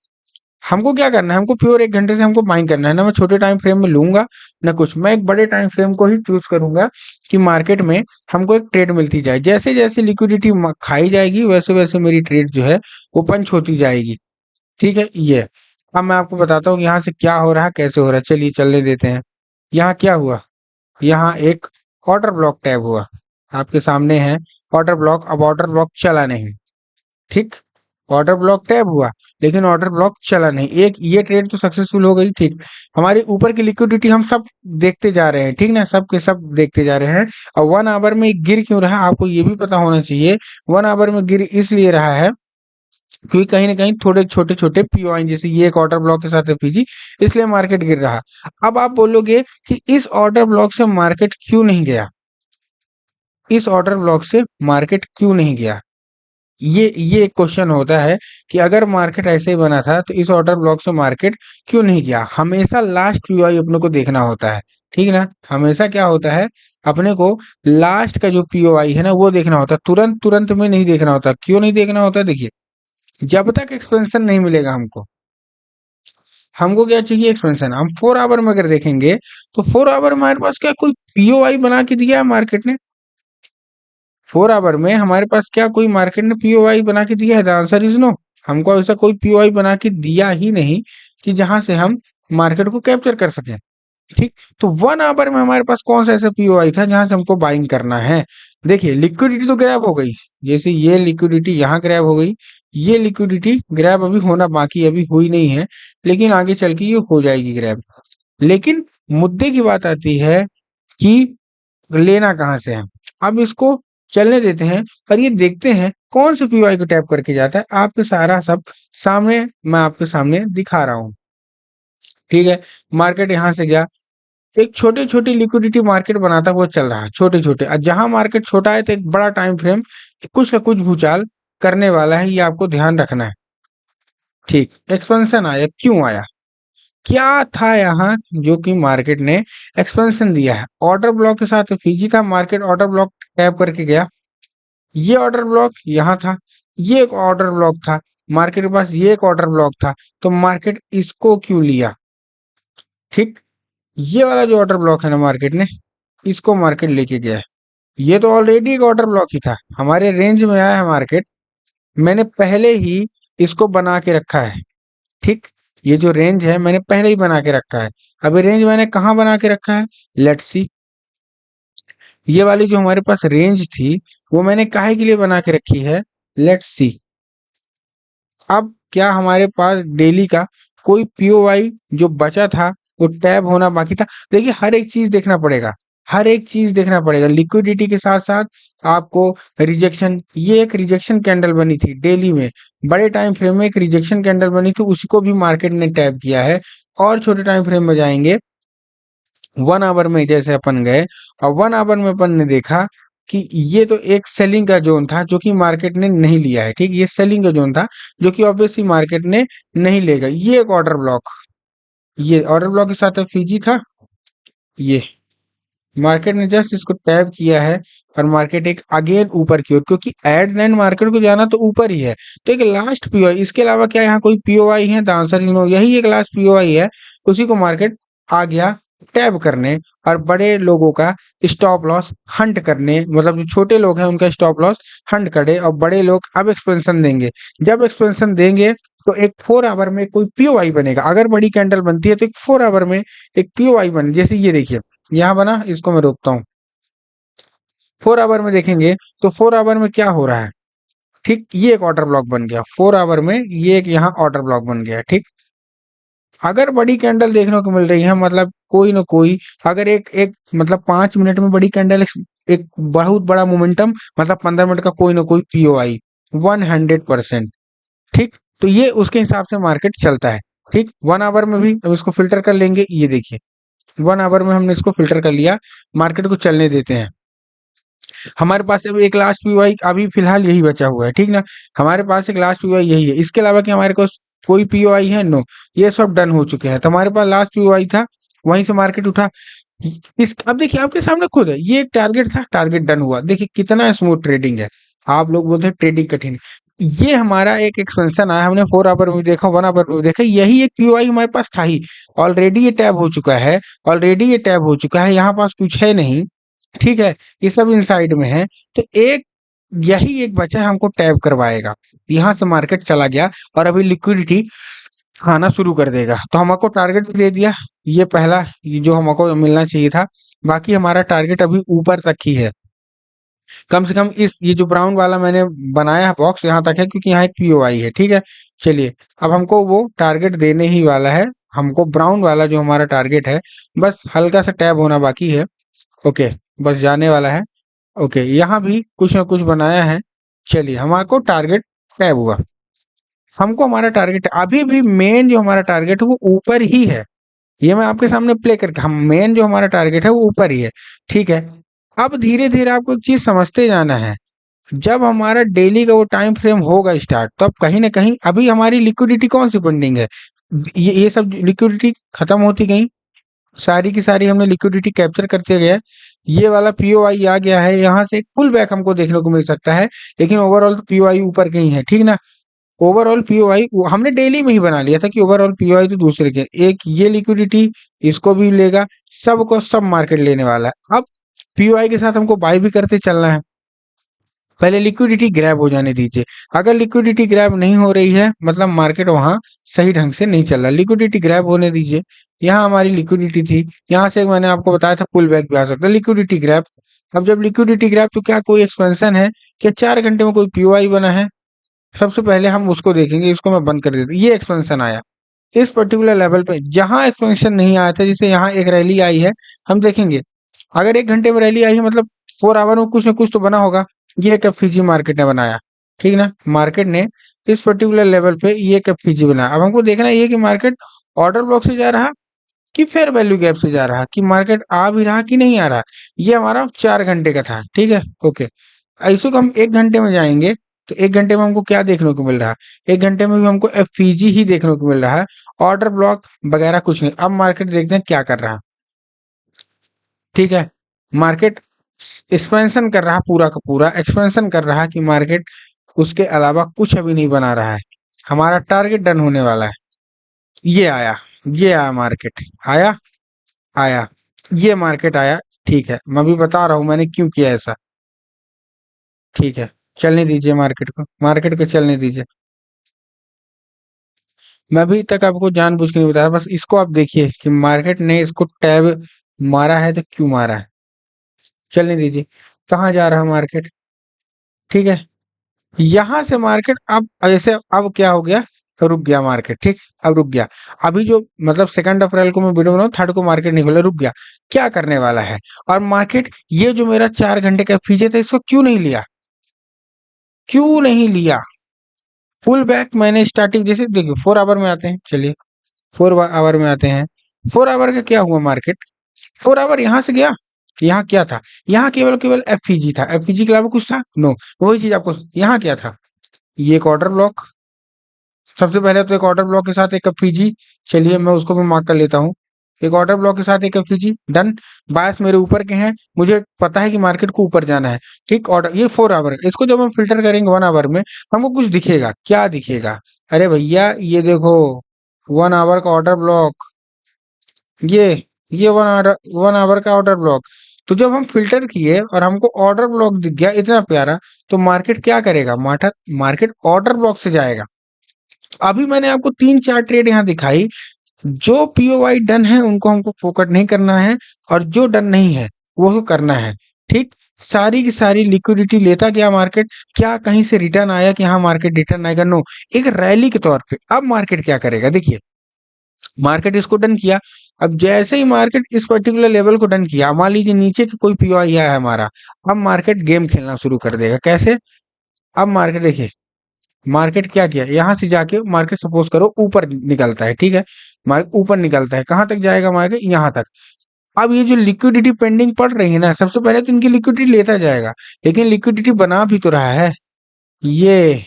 हमको क्या करना है, हमको प्योर 1 घंटे से हमको बाइंग करना है ना, मैं छोटे टाइम फ्रेम में लूंगा ना कुछ, मैं एक बड़े टाइम फ्रेम को ही चूज करूंगा कि मार्केट में हमको एक ट्रेड मिलती जाए, जैसे जैसे लिक्विडिटी खाई जाएगी वैसे वैसे मेरी ट्रेड जो है वो पंच होती जाएगी, ठीक है। ये अब मैं आपको बताता हूँ यहाँ से क्या हो रहा है, कैसे हो रहा है, चलिए चलने देते हैं। यहाँ क्या हुआ, यहाँ एक ऑर्डर ब्लॉक टैब हुआ, आपके सामने है ऑर्डर ब्लॉक। अब ऑर्डर ब्लॉक चला नहीं, ठीक, ऑर्डर ब्लॉक टैब हुआ लेकिन ऑर्डर ब्लॉक चला नहीं, एक ये ट्रेड तो सक्सेसफुल हो गई, ठीक। हमारे ऊपर की लिक्विडिटी हम सब देखते जा रहे हैं, ठीक ना, सब के सब देखते जा रहे हैं। और 1 आवर में गिर क्यों रहा, आपको ये भी पता होना चाहिए। 1 आवर में गिर इसलिए रहा है क्योंकि कहीं ना कहीं थोड़े छोटे छोटे पीओआई, जैसे ये एक ऑर्डर ब्लॉक के साथ है पीजी, इसलिए मार्केट गिर रहा। अब आप बोलोगे कि इस ऑर्डर ब्लॉक से मार्केट क्यों नहीं गया, इस ऑर्डर ब्लॉक से मार्केट क्यों नहीं गया, ये एक क्वेश्चन होता है कि अगर मार्केट ऐसे ही बना था तो इस ऑर्डर ब्लॉक से मार्केट क्यों नहीं गया। हमेशा लास्ट पीओआई अपने को देखना होता है, ठीक ना, हमेशा क्या होता है, अपने को लास्ट का जो पीओआई है ना वो देखना होता है, तुरंत तुरंत में नहीं देखना होता। क्यों नहीं देखना होता, देखिए, जब तक एक्सपेंशन नहीं मिलेगा हमको, हमको क्या चाहिए, एक्सपेंशन। हम 4 आवर में अगर देखेंगे तो 4 आवर में हमारे पास क्या कोई पीओआई बना के दिया है मार्केट ने, 4 आवर में हमारे पास क्या कोई मार्केट ने पीओआई बना के दिया है, द आंसर इज नो। हमको ऐसा कोई पीओआई बना के दिया ही नहीं कि जहां से हम मार्केट को कैप्चर कर सकें, ठीक। तो 1 आवर में हमारे पास कौन सा ऐसा पीओआई था जहां से हमको बाइंग करना है। देखिए, लिक्विडिटी तो ग्रैब हो गई, जैसे ये लिक्विडिटी यहाँ ग्रैब हो गई, ये लिक्विडिटी ग्रैब अभी होना बाकी, अभी हुई नहीं है, लेकिन आगे चल के ये हो जाएगी ग्रैब। लेकिन मुद्दे की बात आती है कि लेना कहाँ से है। अब इसको चलने देते हैं और ये देखते हैं कौन से पीओआई को टैप करके जाता है। आपके सारा सब सामने, मैं आपके सामने दिखा रहा हूँ, ठीक है। मार्केट यहाँ से गया, एक छोटे छोटे लिक्विडिटी मार्केट बनाता हुआ चल रहा है, छोटे छोटे, और जहां मार्केट छोटा है तो एक बड़ा टाइम फ्रेम कुछ ना कुछ भूचाल करने वाला है, ये आपको ध्यान रखना है, ठीक। एक्सपेंशन आया, क्यों आया, क्या था यहाँ जो कि मार्केट ने एक्सपेंशन दिया है। ऑर्डर ब्लॉक के साथ फीजी था, मार्केट ऑर्डर ब्लॉक टैप करके गया, ये ऑर्डर ब्लॉक यहाँ था, ये एक ऑर्डर ब्लॉक था, मार्केट के पास ये एक ऑर्डर ब्लॉक था, तो मार्केट इसको क्यों लिया, ठीक। ये वाला जो ऑर्डर ब्लॉक है ना मार्केट ने, इसको मार्केट लेके गया है। ये तो ऑलरेडी एक ऑर्डर ब्लॉक ही था, हमारे रेंज में आया है मार्केट, मैंने पहले ही इसको बना के रखा है, ठीक। ये जो रेंज है मैंने पहले ही बना के रखा है। अब ये रेंज मैंने कहाँ बना के रखा है, लेट्स सी। ये वाली जो हमारे पास रेंज थी वो मैंने काहे के लिए बना के रखी है, लेट्स सी। अब क्या हमारे पास डेली का कोई पीओवाई जो बचा था वो टैब होना बाकी था। देखिए, हर एक चीज देखना पड़ेगा, हर एक चीज देखना पड़ेगा, लिक्विडिटी के साथ साथ आपको रिजेक्शन, ये एक रिजेक्शन कैंडल बनी थी डेली में, बड़े टाइम फ्रेम में एक रिजेक्शन कैंडल बनी थी, उसको भी मार्केट ने टैप किया है। और छोटे टाइम फ्रेम में जाएंगे, 1 आवर में जैसे अपन गए और 1 आवर में अपन ने देखा कि ये तो एक सेलिंग का जोन था जो कि मार्केट ने नहीं लिया है, ठीक। ये सेलिंग का जोन था जो कि ऑब्वियसली मार्केट ने नहीं लेगा। ये एक ऑर्डर ब्लॉक, ये ऑर्डर ब्लॉक के साथ फीजी था, ये मार्केट ने जस्ट इसको टैप किया है और मार्केट एक अगेन ऊपर की ओर, क्योंकि एट एंड मार्केट को जाना तो ऊपर ही है, तो एक लास्ट पीओआई, इसके अलावा क्या यहाँ कोई पीओआई है, द आंसर इज नो, यही एक लास्ट पीओआई है, उसी को मार्केट आ गया टैब करने और बड़े लोगों का स्टॉप लॉस हंट करने, मतलब जो छोटे लोग हैं उनका स्टॉप लॉस हंट करे, और बड़े लोग अब एक्सपेंशन देंगे। जब एक्सपेंशन देंगे तो एक 4 आवर में कोई पीओआई बनेगा, अगर बड़ी कैंडल बनती है तो एक 4 आवर में एक पीओआई बने, जैसे ये देखिए यहाँ बना, इसको मैं रोकता हूँ। 4 आवर में देखेंगे तो 4 आवर में क्या हो रहा है, ठीक, ये एक ऑर्डर ब्लॉक बन गया 4 आवर में, ये एक यहाँ ऑर्डर ब्लॉक बन गया, ठीक। अगर बड़ी कैंडल देखने को मिल रही है, मतलब कोई ना कोई, अगर एक एक मतलब 5 मिनट में बड़ी कैंडल, एक बहुत बड़ा मोमेंटम, मतलब 15 मिनट का कोई ना कोई पीओआई 100%, ठीक। तो ये उसके हिसाब से मार्केट चलता है, ठीक। 1 आवर में भी, अब इसको फिल्टर कर लेंगे, ये देखिए 1 आवर में हमने इसको फिल्टर कर लिया, मार्केट को चलने देते हैं। हमारे पास अब एक लास्ट पीओआई अभी फिलहाल यही बचा हुआ है, ठीक ना। हमारे पास एक लास्ट पीओआई यही है, इसके अलावा कि हमारे पास कोई पीओआई है? नो, ये सब डन हो चुके हैं। तो हमारे पास लास्ट पीओआई था, वहीं से मार्केट उठा। इस अब देखिए आपके सामने खुद है, ये एक टारगेट था, टारगेट डन हुआ। देखिए कितना स्मूथ ट्रेडिंग है। आप लोग बोलते हैं ट्रेडिंग कठिन है। ये हमारा एक एक्सपेंशन आया, हमने 4 आवर में देखा, 1 आवर में देखा, यही एक पीओआई हमारे पास था ही। ऑलरेडी ये टैब हो चुका है, ऑलरेडी ये टैब हो चुका है, यहाँ पास कुछ है नहीं, ठीक है, ये सब इनसाइड में है। तो एक यही एक बचा है, हमको टैब करवाएगा। यहाँ से मार्केट चला गया और अभी लिक्विडिटी खाना शुरू कर देगा। तो हमको टारगेट भी दे दिया, ये पहला, ये जो हमको मिलना चाहिए था। बाकी हमारा टारगेट अभी ऊपर तक ही है, कम से कम इस ये जो ब्राउन वाला मैंने बनाया है बॉक्स, यहाँ तक है, क्योंकि यहाँ एक पीओआई है, ठीक है। चलिए अब हमको वो टारगेट देने ही वाला है, हमको ब्राउन वाला जो हमारा टारगेट है, बस हल्का सा टैब होना बाकी है। ओके, बस जाने वाला है। ओके, यहाँ भी कुछ ना कुछ बनाया है। चलिए हमारे टारगेट टैब हुआ, हमको हमारा टारगेट अभी भी मेन जो हमारा टारगेट है वो ऊपर ही है। ये मैं आपके सामने प्ले करके, हम मेन जो हमारा टारगेट है वो ऊपर ही है, ठीक है। अब धीरे धीरे आपको एक चीज समझते जाना है, जब हमारा डेली का वो टाइम फ्रेम होगा स्टार्ट, तो अब कहीं ना कहीं अभी हमारी लिक्विडिटी कौन सी पेंडिंग है? ये सब लिक्विडिटी खत्म होती गई, सारी की सारी हमने लिक्विडिटी कैप्चर करते गए। ये वाला पीओआई आ गया है, यहाँ से एक पुल बैक हमको देखने को मिल सकता है, लेकिन ओवरऑल तो पीओआई ऊपर के ही है, ठीक ना। ओवरऑल पीओआई हमने डेली में ही बना लिया था कि ओवरऑल पीओआई तो दूसरे के, एक ये लिक्विडिटी इसको भी लेगा, सबको सब मार्केट लेने वाला है। अब पीओआई के साथ हमको बाय भी करते चलना है, पहले लिक्विडिटी ग्रैब हो जाने दीजिए। अगर लिक्विडिटी ग्रैब नहीं हो रही है, मतलब मार्केट वहां सही ढंग से नहीं चल रहा, लिक्विडिटी ग्रैब होने दीजिए। यहाँ हमारी लिक्विडिटी थी, यहाँ से मैंने आपको बताया था पुल बैक भी आ सकता है, लिक्विडिटी ग्रैब। अब जब लिक्विडिटी ग्रैब, तो क्या कोई एक्सपेंशन है? क्या 4 घंटे में कोई पीओआई बना है? सबसे पहले हम उसको देखेंगे, इसको मैं बंद कर देता हूँ। ये एक्सपेंशन आया इस पर्टिकुलर लेवल पे, जहां एक्सपेंशन नहीं आया था, जैसे यहाँ एक रैली आई है, हम देखेंगे अगर 1 घंटे में रैली आई है, मतलब 4 आवर में कुछ ना कुछ तो बना होगा। ये एक एफईजी मार्केट ने बनाया, ठीक ना। मार्केट ने इस पर्टिकुलर लेवल पे ये एक एफईजी बनाया। अब हमको देखना ये कि मार्केट ऑर्डर ब्लॉक से जा रहा कि फेयर वैल्यू गैप से जा रहा, कि मार्केट आ भी रहा कि नहीं आ रहा। ये हमारा 4 घंटे का था, ठीक है। ओके, ऐसे को हम 1 घंटे में जाएंगे, तो 1 घंटे में हमको क्या देखने को मिल रहा है? 1 घंटे में भी हमको एफईजी ही देखने को मिल रहा है, ऑर्डर ब्लॉक वगैरह कुछ नहीं। अब मार्केट देखते हैं क्या कर रहा है, ठीक है। मार्केट एक्सपेंशन कर रहा, पूरा का पूरा एक्सपेंशन कर रहा, कि मार्केट उसके अलावा कुछ अभी नहीं बना रहा है। हमारा टारगेट डन होने वाला है। ये आया, ये आया मार्केट, आया, आया, ये मार्केट आया, ठीक है। मैं भी बता रहा हूं मैंने क्यों किया ऐसा, ठीक है। चलने दीजिए मार्केट को, मार्केट को चलने दीजिए। मैं अभी तक आपको जानबूझ के नहीं बताया, बस इसको आप देखिए कि मार्केट ने इसको टैब मारा है तो क्यों मारा है। चलने दीजिए, कहाँ जा रहा है मार्केट, ठीक है। यहाँ से मार्केट अब जैसे अब क्या हो गया, तो रुक गया मार्केट, ठीक। अब रुक गया, अभी जो मतलब 2 अप्रैल को मैं वीडियो बनाऊँ, 3 को मार्केट नहीं खोला, रुक गया। क्या करने वाला है? और मार्केट ये जो मेरा 4 घंटे का फीजे था, इसको क्यों नहीं लिया, क्यों नहीं लिया? पुल बैक मैंने स्टार्टिंग, जैसे देखिए 4 आवर में आते हैं, चलिए 4 आवर में आते हैं। 4 आवर का क्या हुआ मार्केट, 4 आवर यहाँ से गया, यहाँ क्या था? यहाँ केवल केवल एफईजी था, एफईजी के अलावा कुछ था? नो। वही चीज आपको यहाँ क्या था, ये एक ऑर्डर ब्लॉक। सबसे पहले तो एक ऑर्डर ब्लॉक के साथ एक एफईजी, चलिए मैं उसको भी मार्क कर लेता हूँ। एक ऑर्डर ब्लॉक के साथ एक एफईजी डन। बायस मेरे ऊपर के हैं, मुझे पता है कि मार्केट को ऊपर जाना है, ठीक। ऑर्डर ये 4 आवर, इसको जब हम फिल्टर करेंगे 1 आवर में, हमको कुछ दिखेगा, क्या दिखेगा? अरे भैया ये देखो, 1 आवर का ऑर्डर ब्लॉक, ये ये 1 आवर का ऑर्डर ब्लॉक। तो जब हम फिल्टर किए और हमको ऑर्डर ब्लॉक दिख गया इतना प्यारा, तो मार्केट क्या करेगा? मार्केट ऑर्डर ब्लॉक से जाएगा। अभी मैंने आपको 3-4 ट्रेड यहाँ दिखाई, जो पीओवाई डन है उनको हमको फोकट नहीं करना है, और जो डन नहीं है वो करना है, ठीक। सारी की सारी लिक्विडिटी लेता गया मार्केट, क्या कहीं से रिटर्न आया कि हाँ मार्केट रिटर्न आएगा? नो। एक रैली के तौर पे अब मार्केट क्या करेगा, देखिए मार्केट इसको डन किया। अब जैसे ही मार्केट इस पर्टिकुलर लेवल को डन किया, मान लीजिए नीचे की कोई पीओआई है हमारा, अब मार्केट गेम खेलना शुरू कर देगा। कैसे? अब मार्केट देखिए, मार्केट क्या किया, यहाँ से जाके मार्केट सपोज करो ऊपर निकलता है, ठीक है, मार्केट ऊपर निकलता है, कहाँ तक जाएगा मार्केट, यहाँ तक। अब ये जो लिक्विडिटी पेंडिंग पड़ रही है ना, सबसे पहले तो इनकी लिक्विडिटी लेता जाएगा, लेकिन लिक्विडिटी बना भी तो रहा है, ये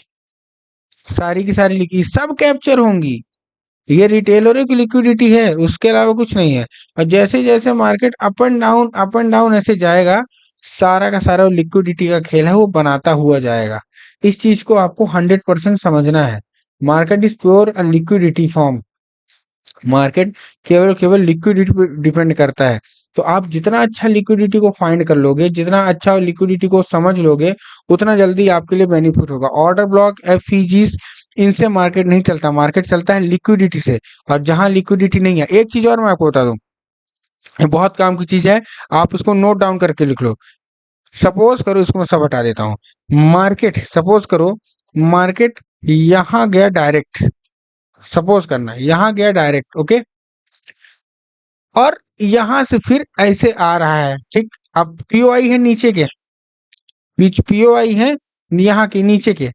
सारी की सारी लिक्विडिटी सब कैप्चर होंगी, ये रिटेलरों की लिक्विडिटी है, उसके अलावा कुछ नहीं है। और जैसे जैसे मार्केट अप एंड डाउन ऐसे जाएगा, सारा का सारा लिक्विडिटी का खेल है, वो बनाता हुआ जाएगा। इस चीज को आपको 100% समझना है। Market is pure liquidity form. Market केवल केवल लिक्विडिटी पे डिपेंड करता है। तो आप जितना अच्छा लिक्विडिटी को फाइंड कर लोगे, जितना अच्छा लिक्विडिटी को समझ लोगे, उतना जल्दी आपके लिए बेनिफिट होगा। ऑर्डर ब्लॉक, एफईजीज, इनसे मार्केट नहीं चलता, मार्केट चलता है लिक्विडिटी से। और जहां लिक्विडिटी नहीं है, एक चीज और मैं आपको बता दूं, ये बहुत काम की चीज है, आप इसको नोट डाउन करके लिख लो। सपोज करो, इसको मैं सब हटा देता हूँ। मार्केट सपोज करो, मार्केट यहां गया डायरेक्ट, सपोज करना यहाँ गया डायरेक्ट, ओके, और यहां से फिर ऐसे आ रहा है, ठीक। अब पीओआई है नीचे के, बीच पीओआई है यहाँ के नीचे के।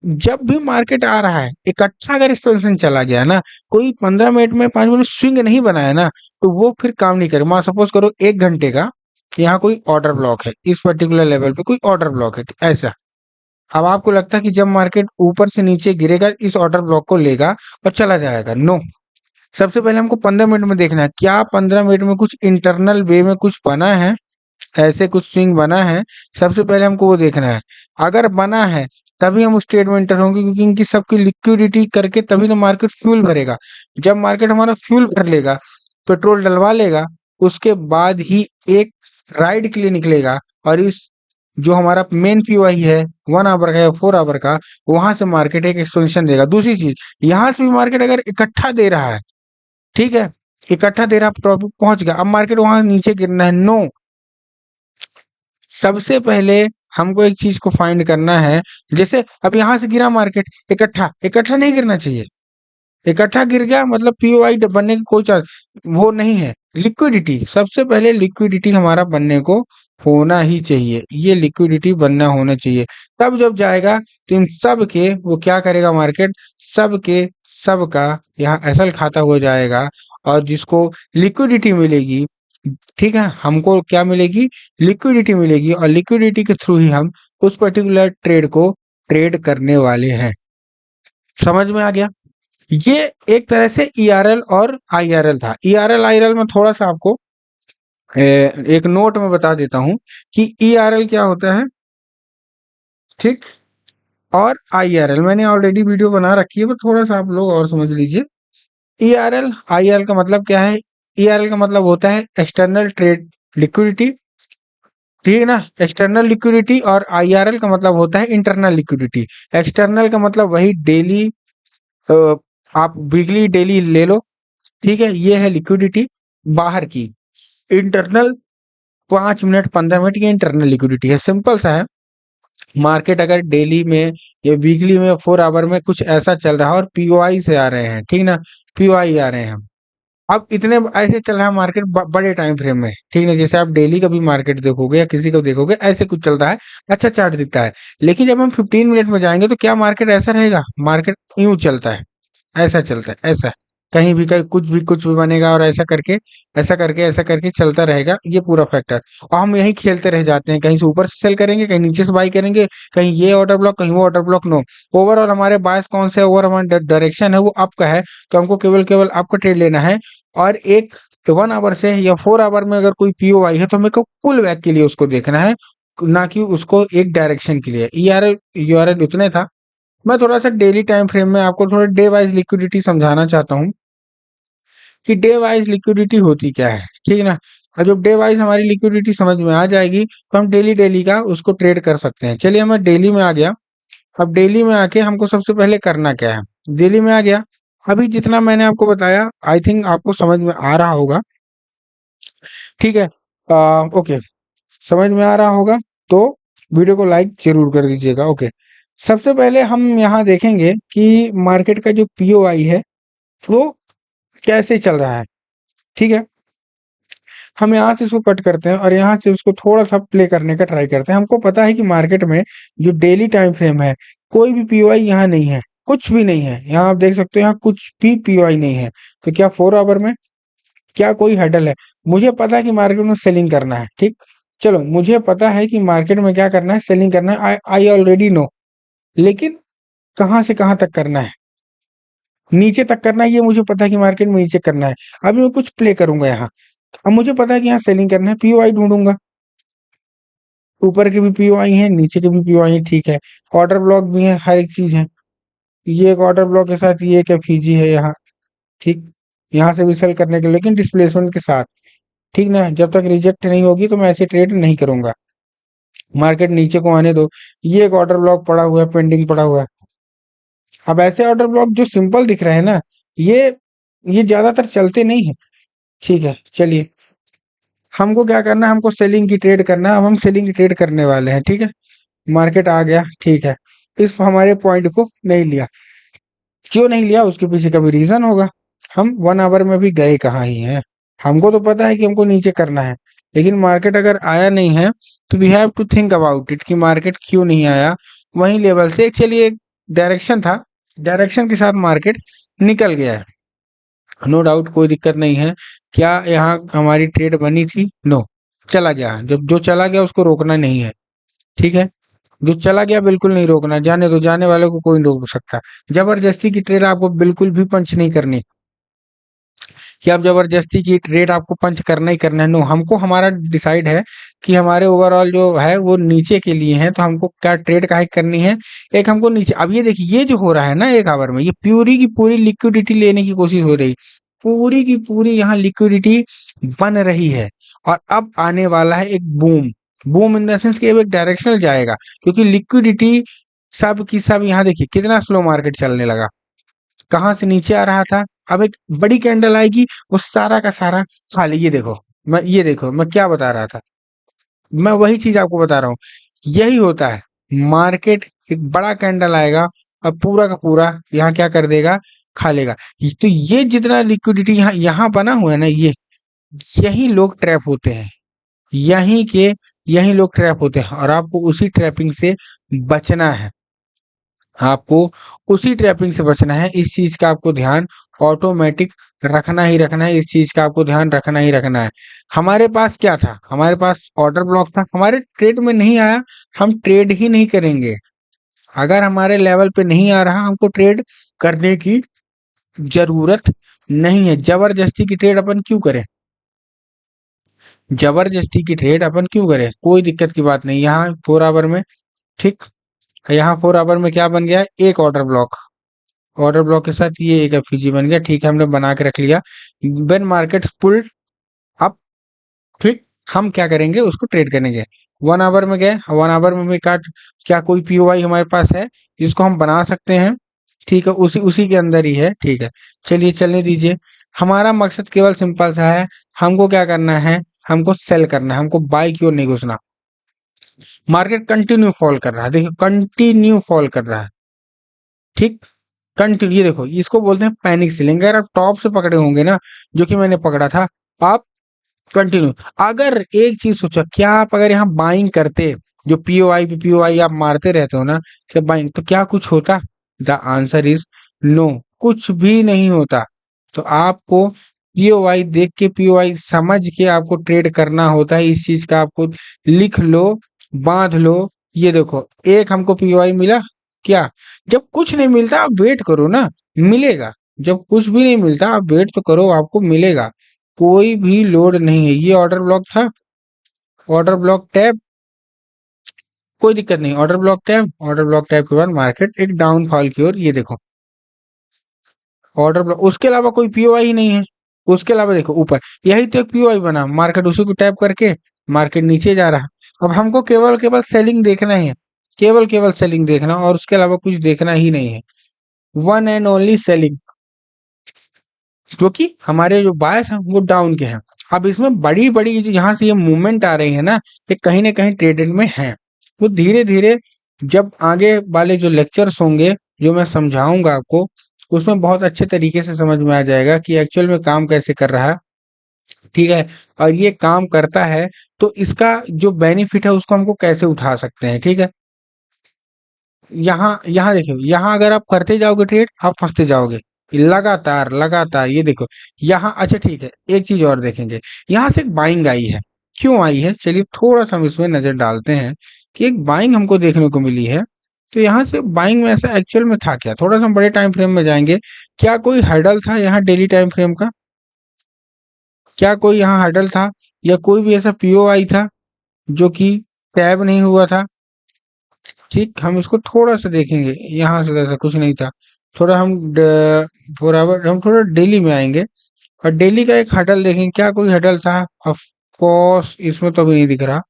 जब भी मार्केट आ रहा है इकट्ठा, अगर एक्सपेंशन चला गया ना, कोई 15 मिनट में 5 मिनट स्विंग नहीं बनाया ना, तो वो फिर काम नहीं करे। मान सपोज करो 1 घंटे का यहाँ कोई ऑर्डर ब्लॉक है, इस पर्टिकुलर लेवल पे कोई ऑर्डर ब्लॉक है, ऐसा। अब आपको लगता है कि जब मार्केट ऊपर से नीचे गिरेगा, इस ऑर्डर ब्लॉक को लेगा और चला जाएगा, नो। सबसे पहले हमको 15 मिनट में देखना है, क्या 15 मिनट में कुछ इंटरनल वे में कुछ बना है, ऐसे कुछ स्विंग बना है। सबसे पहले हमको वो देखना है। अगर बना है तभी हम उस ट्रेड में एंटर होंगे, क्योंकि इनकी सबकी लिक्विडिटी करके तभी ना मार्केट फ्यूल भरेगा। जब मार्केट हमारा फ्यूल भर लेगा, पेट्रोल डलवा लेगा, उसके बाद ही एक राइड के लिए निकलेगा। और इस जो हमारा मेन पीओआई है 1 आवर का या 4 आवर का, वहां से मार्केट एक एक्सटेंशन देगा। दूसरी चीज, यहाँ से भी मार्केट अगर इकट्ठा दे रहा है, ठीक है, इकट्ठा दे रहा, टॉपिक पहुंच गया, अब मार्केट वहां नीचे गिरना है, नो। सबसे पहले हमको एक चीज को फाइंड करना है। जैसे अब यहां से गिरा मार्केट, इकट्ठा इकट्ठा नहीं गिरना चाहिए। इकट्ठा गिर गया मतलब पीओआई बनने की कोई चांस वो नहीं है। लिक्विडिटी, सबसे पहले लिक्विडिटी हमारा बनने को होना ही चाहिए, ये लिक्विडिटी बनना होना चाहिए। तब जब जाएगा तो इन सब के वो क्या करेगा मार्केट, सब के सब का यहाँ एसएल खाता हो जाएगा। और जिसको लिक्विडिटी मिलेगी, ठीक है, हमको क्या मिलेगी, लिक्विडिटी मिलेगी, और लिक्विडिटी के थ्रू ही हम उस पर्टिकुलर ट्रेड को ट्रेड करने वाले हैं। समझ में आ गया। ये एक तरह से ईआरएल और आईआरएल था। ईआरएल आईआरएल में थोड़ा सा आपको एक नोट में बता देता हूं कि ईआरएल क्या होता है, ठीक, और आईआरएल मैंने ऑलरेडी वीडियो बना रखी है, पर थोड़ा सा आप लोग और समझ लीजिए। ईआरएल आईआरएल का मतलब क्या है, ईआरएल का मतलब होता है एक्सटर्नल ट्रेड लिक्विडिटी, ठीक है ना, एक्सटर्नल लिक्विडिटी। और आईआरएल का मतलब होता है इंटरनल लिक्विडिटी। एक्सटर्नल का मतलब वही डेली, आप वीकली डेली ले लो, ठीक है, ये है लिक्विडिटी बाहर की। इंटरनल 5 मिनट 15 मिनट ये इंटरनल लिक्विडिटी है, सिंपल सा है। मार्केट अगर डेली में या वीकली में 4 आवर में कुछ ऐसा चल रहा है और पीओआई से आ रहे हैं, ठीक ना, पीओआई आ रहे हैं, अब इतने ऐसे चल रहा है मार्केट बड़े टाइम फ्रेम में, ठीक है, जैसे आप डेली का भी मार्केट देखोगे या किसी को देखोगे ऐसे कुछ चलता है, अच्छा चार्ट दिखता है। लेकिन जब हम 15 मिनट में जाएंगे तो क्या मार्केट ऐसा रहेगा, मार्केट यूं चलता है, ऐसा चलता है, ऐसा कहीं भी कहीं कुछ भी बनेगा और ऐसा करके ऐसा करके चलता रहेगा, ये पूरा फैक्टर। और हम यही खेलते रह जाते हैं, कहीं से ऊपर से सेल करेंगे, कहीं नीचे से बाई करेंगे, कहीं ये ऑर्डर ब्लॉक कहीं वो ऑर्डर ब्लॉक, नो। ओवरऑल हमारे बायस कौन से, ओवर हमारा डायरेक्शन है वो अप का है, तो हमको केवल केवल अप का ट्रेड लेना है। और एक 1 आवर से या 4 आवर में अगर कोई पीओआई है तो हमें को पुल बैक के लिए उसको देखना है, ना कि उसको एक डायरेक्शन के लिए। ईआरएल यूआरएल उतने था। मैं थोड़ा सा डेली टाइम फ्रेम में आपको थोड़ा डे वाइज लिक्विडिटी समझाना चाहता हूँ कि डे वाइज लिक्विडिटी होती क्या है, ठीक है ना। और जब डे वाइज हमारी लिक्विडिटी समझ में आ जाएगी तो हम डेली डेली का उसको ट्रेड कर सकते हैं। चलिए मैं डेली में आ गया। अब डेली में आके हमको सबसे पहले करना क्या है, डेली में आ गया। अभी जितना मैंने आपको बताया आई थिंक आपको समझ में आ रहा होगा, ठीक है, ओके, समझ में आ रहा होगा तो वीडियो को लाइक जरूर कर दीजिएगा, ओके। सबसे पहले हम यहाँ देखेंगे कि मार्केट का जो पीओआई है वो कैसे चल रहा है, ठीक है। हम यहाँ से इसको कट करते हैं और यहाँ से उसको थोड़ा सा प्ले करने का ट्राई करते हैं। हमको पता है कि मार्केट में जो डेली टाइम फ्रेम है कोई भी पीओआई यहाँ नहीं है, कुछ भी नहीं है यहाँ। आप देख सकते हो यहाँ कुछ भी पीओआई नहीं है। तो क्या 4 आवर में क्या कोई हडल है? मुझे पता है कि मार्केट में सेलिंग करना है, ठीक। चलो मुझे पता है कि मार्केट में क्या करना है, सेलिंग करना है, आई ऑलरेडी नो। लेकिन कहाँ से कहाँ तक करना है? नीचे तक करना है, ये मुझे पता है कि मार्केट में नीचे करना है। अभी मैं कुछ प्ले करूंगा यहाँ। अब मुझे पता है कि यहाँ सेलिंग करना है, पीओआई ढूंढूंगा। ऊपर के भी पीओआई है, नीचे के भी पीओआई है, ठीक है। ऑर्डर ब्लॉक भी है, हर एक चीज है। ये एक ऑर्डर ब्लॉक के साथ ये एक एफईजी है यहाँ, ठीक। यहाँ से भी सेल करने के, लेकिन डिस्प्लेसमेंट के साथ, ठीक ना। जब तक रिजेक्ट नहीं होगी तो मैं ऐसे ट्रेड नहीं करूंगा। मार्केट नीचे को आने दो। ये एक ऑर्डर ब्लॉक पड़ा हुआ है, पेंडिंग पड़ा हुआ है। अब ऐसे ऑर्डर ब्लॉक जो सिंपल दिख रहे हैं ना, ये ये ज्यादातर चलते नहीं है, ठीक है। चलिए, हमको क्या करना है, हमको सेलिंग की ट्रेड करना है। अब हम सेलिंग की ट्रेड करने वाले हैं, ठीक है। मार्केट आ गया, ठीक है। इस हमारे पॉइंट को नहीं लिया, क्यों नहीं लिया उसके पीछे का भी रीजन होगा। हम 1 आवर में भी गए कहाँ ही हैं। हमको तो पता है कि हमको नीचे करना है, लेकिन मार्केट अगर आया नहीं है तो we have to think about it कि मार्केट क्यों नहीं आया। वहीं लेवल से चलिए, एक डायरेक्शन था, डायरेक्शन के साथ मार्केट निकल गया है, नो डाउट, कोई दिक्कत नहीं है। क्या यहाँ हमारी ट्रेड बनी थी? नो, चला गया। जब जो चला गया उसको रोकना नहीं है, ठीक है। जो चला गया बिल्कुल नहीं रोकना, जाने दो, जाने वाले को कोई नहीं रोक सकता। जबरदस्ती की ट्रेड आपको बिल्कुल भी पंच नहीं करनी कि आप जबरदस्ती की ट्रेड आपको पंच करना ही करना है। नो, हमको हमारा डिसाइड है कि हमारे ओवरऑल जो है वो नीचे के लिए है, तो हमको क्या ट्रेड काहे करनी है, एक हमको नीचे। अब ये देखिए, ये जो हो रहा है ना 1 आवर में, ये पूरी की पूरी लिक्विडिटी लेने की कोशिश हो रही, पूरी की पूरी यहाँ लिक्विडिटी बन रही है। और अब आने वाला है एक boom. Boom in the sense कि अब एक डायरेक्शनल जाएगा, क्योंकि लिक्विडिटी सब की सब, यहाँ देखिए कितना स्लो मार्केट चलने लगा, कहाँ से नीचे आ रहा था। अब एक बड़ी कैंडल आएगी, वो सारा का सारा खाली। ये देखो, ये देखो मैं क्या बता रहा था, मैं वही चीज आपको बता रहा हूँ। यही होता है, मार्केट एक बड़ा कैंडल आएगा और पूरा का पूरा यहाँ क्या कर देगा, खा लेगा। तो ये जितना लिक्विडिटी यहाँ यहाँ बना हुआ है ना, ये यही लोग ट्रैप होते हैं, यहीं के यही लोग ट्रैप होते हैं। और आपको उसी ट्रैपिंग से बचना है, आपको उसी ट्रैपिंग से बचना है। इस चीज का आपको ध्यान ऑटोमेटिक रखना ही रखना है, इस चीज का आपको ध्यान रखना ही रखना है। हमारे पास क्या था, हमारे पास ऑर्डर ब्लॉक था, हमारे ट्रेड में नहीं आया, हम ट्रेड ही नहीं करेंगे। अगर हमारे लेवल पे नहीं आ रहा, हमको ट्रेड करने की जरूरत नहीं है। जबरदस्ती की ट्रेड अपन क्यों करें, जबरदस्ती की ट्रेड अपन क्यों करें, कोई दिक्कत की बात नहीं। यहाँ 4 आवर में, ठीक, यहाँ 4 आवर में क्या बन गया, एक ऑर्डर ब्लॉक, ऑर्डर ब्लॉक के साथ ये एक एफईजी बन गया, ठीक है। हमने बना के रख लिया। व्हेन मार्केट पुल्ड अप, ठीक, हम क्या करेंगे, उसको ट्रेड करेंगे। 1 आवर में गए, 1 आवर में भी काट, क्या कोई पीओआई हमारे पास है जिसको हम बना सकते हैं? ठीक है, उसी उसी के अंदर ही है, ठीक है। चलिए चलने दीजिए। हमारा मकसद केवल सिंपल सा है, हमको क्या करना है, हमको सेल करना है, हमको बाई की ओर नहीं घुसना। मार्केट कंटिन्यू फॉल कर रहा है, देखिए कंटिन्यू फॉल कर रहा है, ठीक। कंटिन्यू, ये देखो, इसको बोलते हैं पैनिक सेलिंग। अगर आप टॉप से पकड़े होंगे ना, जो कि मैंने पकड़ा था, आप कंटिन्यू। अगर एक चीज सोचो, क्या आप अगर यहाँ बाइंग करते, जो पीओआई पे पीओआई आप मारते रहते हो ना, क्या बाइंग, तो क्या कुछ होता? द आंसर इज नो, कुछ भी नहीं होता। तो आपको पीओआई देख के, पीओआई समझ के आपको ट्रेड करना होता है। इस चीज का आपको लिख लो, बांध लो। ये देखो, एक हमको पीओआई मिला, क्या? जब कुछ नहीं मिलता आप वेट करो ना, मिलेगा। जब कुछ भी नहीं मिलता आप वेट तो करो, आपको मिलेगा। कोई भी लोड नहीं है। ये ऑर्डर ब्लॉक था, ऑर्डर ब्लॉक टैब, कोई दिक्कत नहीं, order block tab, order block tab के बाद मार्केट एक डाउनफॉल की ओर, ये देखो ऑर्डर ब्लॉक, उसके अलावा कोई पीओआई ही नहीं है। उसके अलावा देखो ऊपर, यही तो एक पीओआई बना, मार्केट उसी को टैप करके मार्केट नीचे जा रहा। अब हमको केवल केवल सेलिंग देखना है, केवल केवल सेलिंग देखना, और उसके अलावा कुछ देखना ही नहीं है। वन एंड ओनली सेलिंग, क्योंकि हमारे जो बायस हैं वो डाउन के हैं। अब इसमें बड़ी बड़ी जो यहाँ से ये मूवमेंट आ रही है ना, ये कहीं ना कहीं ट्रेडेड में है। वो धीरे धीरे जब आगे वाले जो लेक्चर्स होंगे, जो मैं समझाऊंगा आपको, उसमें बहुत अच्छे तरीके से समझ में आ जाएगा कि एक्चुअल में काम कैसे कर रहा है, ठीक है। और ये काम करता है तो इसका जो बेनिफिट है उसको हमको कैसे उठा सकते हैं, ठीक है। यहाँ यहाँ देखिए, यहाँ अगर आप करते जाओगे ट्रेड आप फंसते जाओगे लगातार लगातार। ये देखो यहाँ, अच्छा ठीक है, एक चीज और देखेंगे, यहाँ से एक बाइंग आई है। क्यों आई है, चलिए थोड़ा सा हम इसमें नजर डालते हैं कि एक बाइंग हमको देखने को मिली है। तो यहाँ से बाइंग में ऐसा एक्चुअल में था क्या, थोड़ा सा हम बड़े टाइम फ्रेम में जाएंगे। क्या कोई हर्डल था यहाँ डेली टाइम फ्रेम का, क्या कोई यहाँ हर्डल था, या कोई भी ऐसा पीओआई था जो कि टैब नहीं हुआ था। ठीक, हम इसको थोड़ा सा देखेंगे, यहाँ से ऐसा कुछ नहीं था। थोड़ा हम फॉरवर्ड, हम थोड़ा डेली में आएंगे और डेली का एक हडल देखेंगे, क्या कोई हडल था। ऑफ कोर्स इसमें तो अभी नहीं दिख रहा।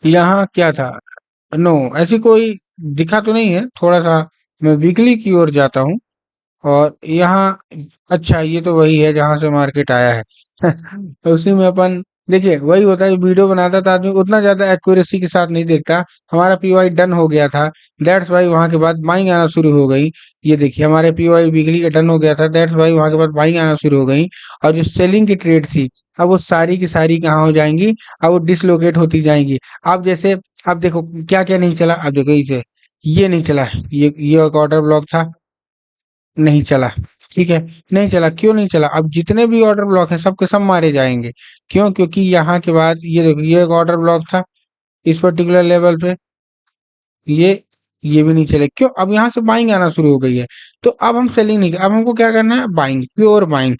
यहाँ क्या था, नो, ऐसी कोई दिखा तो नहीं है। थोड़ा सा मैं वीकली की ओर जाता हूँ और यहाँ, अच्छा ये तो वही है जहां से मार्केट आया है। तो उसी में अपन देखिए, वही होता है, वीडियो बनाता था आदमी उतना ज्यादा एक्यूरेसी के साथ नहीं देखता। हमारा पीओआई डन हो गया था, दैट्स वाई वहां के बाद बाइंग आना शुरू हो गई। ये देखिए हमारे पीओआई वीकली का डन हो गया था, दैट्स वाई वहां के बाद बाइंग आना शुरू हो गई। और जो सेलिंग की ट्रेड थी, अब वो सारी की सारी कहाँ हो जाएंगी, अब वो डिसलोकेट होती जाएंगी। अब जैसे, अब देखो क्या क्या नहीं चला, अब देखो ये नहीं चला, ये एक ऑर्डर ब्लॉक था, नहीं चला। ठीक है, नहीं चला, क्यों नहीं चला, अब जितने भी ऑर्डर ब्लॉक हैं सब के सब मारे जाएंगे। क्यों, क्योंकि यहाँ के बाद ये देखो, ये एक ऑर्डर ब्लॉक था इस पर्टिकुलर लेवल पे, ये ये भी नहीं चले। क्यों, अब यहाँ से बाइंग आना शुरू हो गई है। तो अब हम सेलिंग नहीं, अब हमको क्या करना है, buying, pure buying.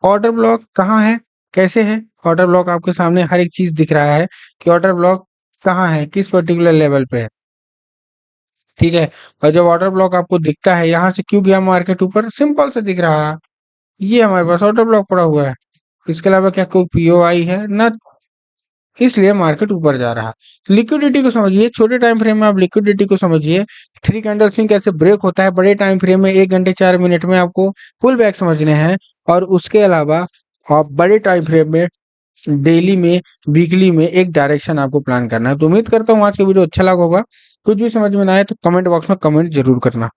Order block कहाँ है, कैसे है ऑर्डर ब्लॉक, आपके सामने हर एक चीज दिख रहा है कि ऑर्डर ब्लॉक कहाँ है, किस पर्टिकुलर लेवल पे है। ठीक है, और जब ऑर्डर ब्लॉक आपको दिखता है, यहाँ से क्यों गया मार्केट ऊपर, सिंपल से दिख रहा है, ये हमारे पास ऑर्डर ब्लॉक पड़ा हुआ है। इसके अलावा क्या कोई पीओआई है ना, इसलिए मार्केट ऊपर जा रहा है। लिक्विडिटी को समझिए, छोटे टाइम फ्रेम में आप लिक्विडिटी को समझिए। थ्री कैंडल स्विंग कैसे ब्रेक होता है, बड़े टाइम फ्रेम में 1 घंटे 4 मिनट में आपको पुल बैक समझने हैं। और उसके अलावा आप बड़े टाइम फ्रेम में डेली में, वीकली में एक डायरेक्शन आपको प्लान करना है। तो उम्मीद करता हूँ आज का वीडियो अच्छा लगा होगा। कुछ भी समझ में ना आए तो कमेंट बॉक्स में कमेंट जरूर करना।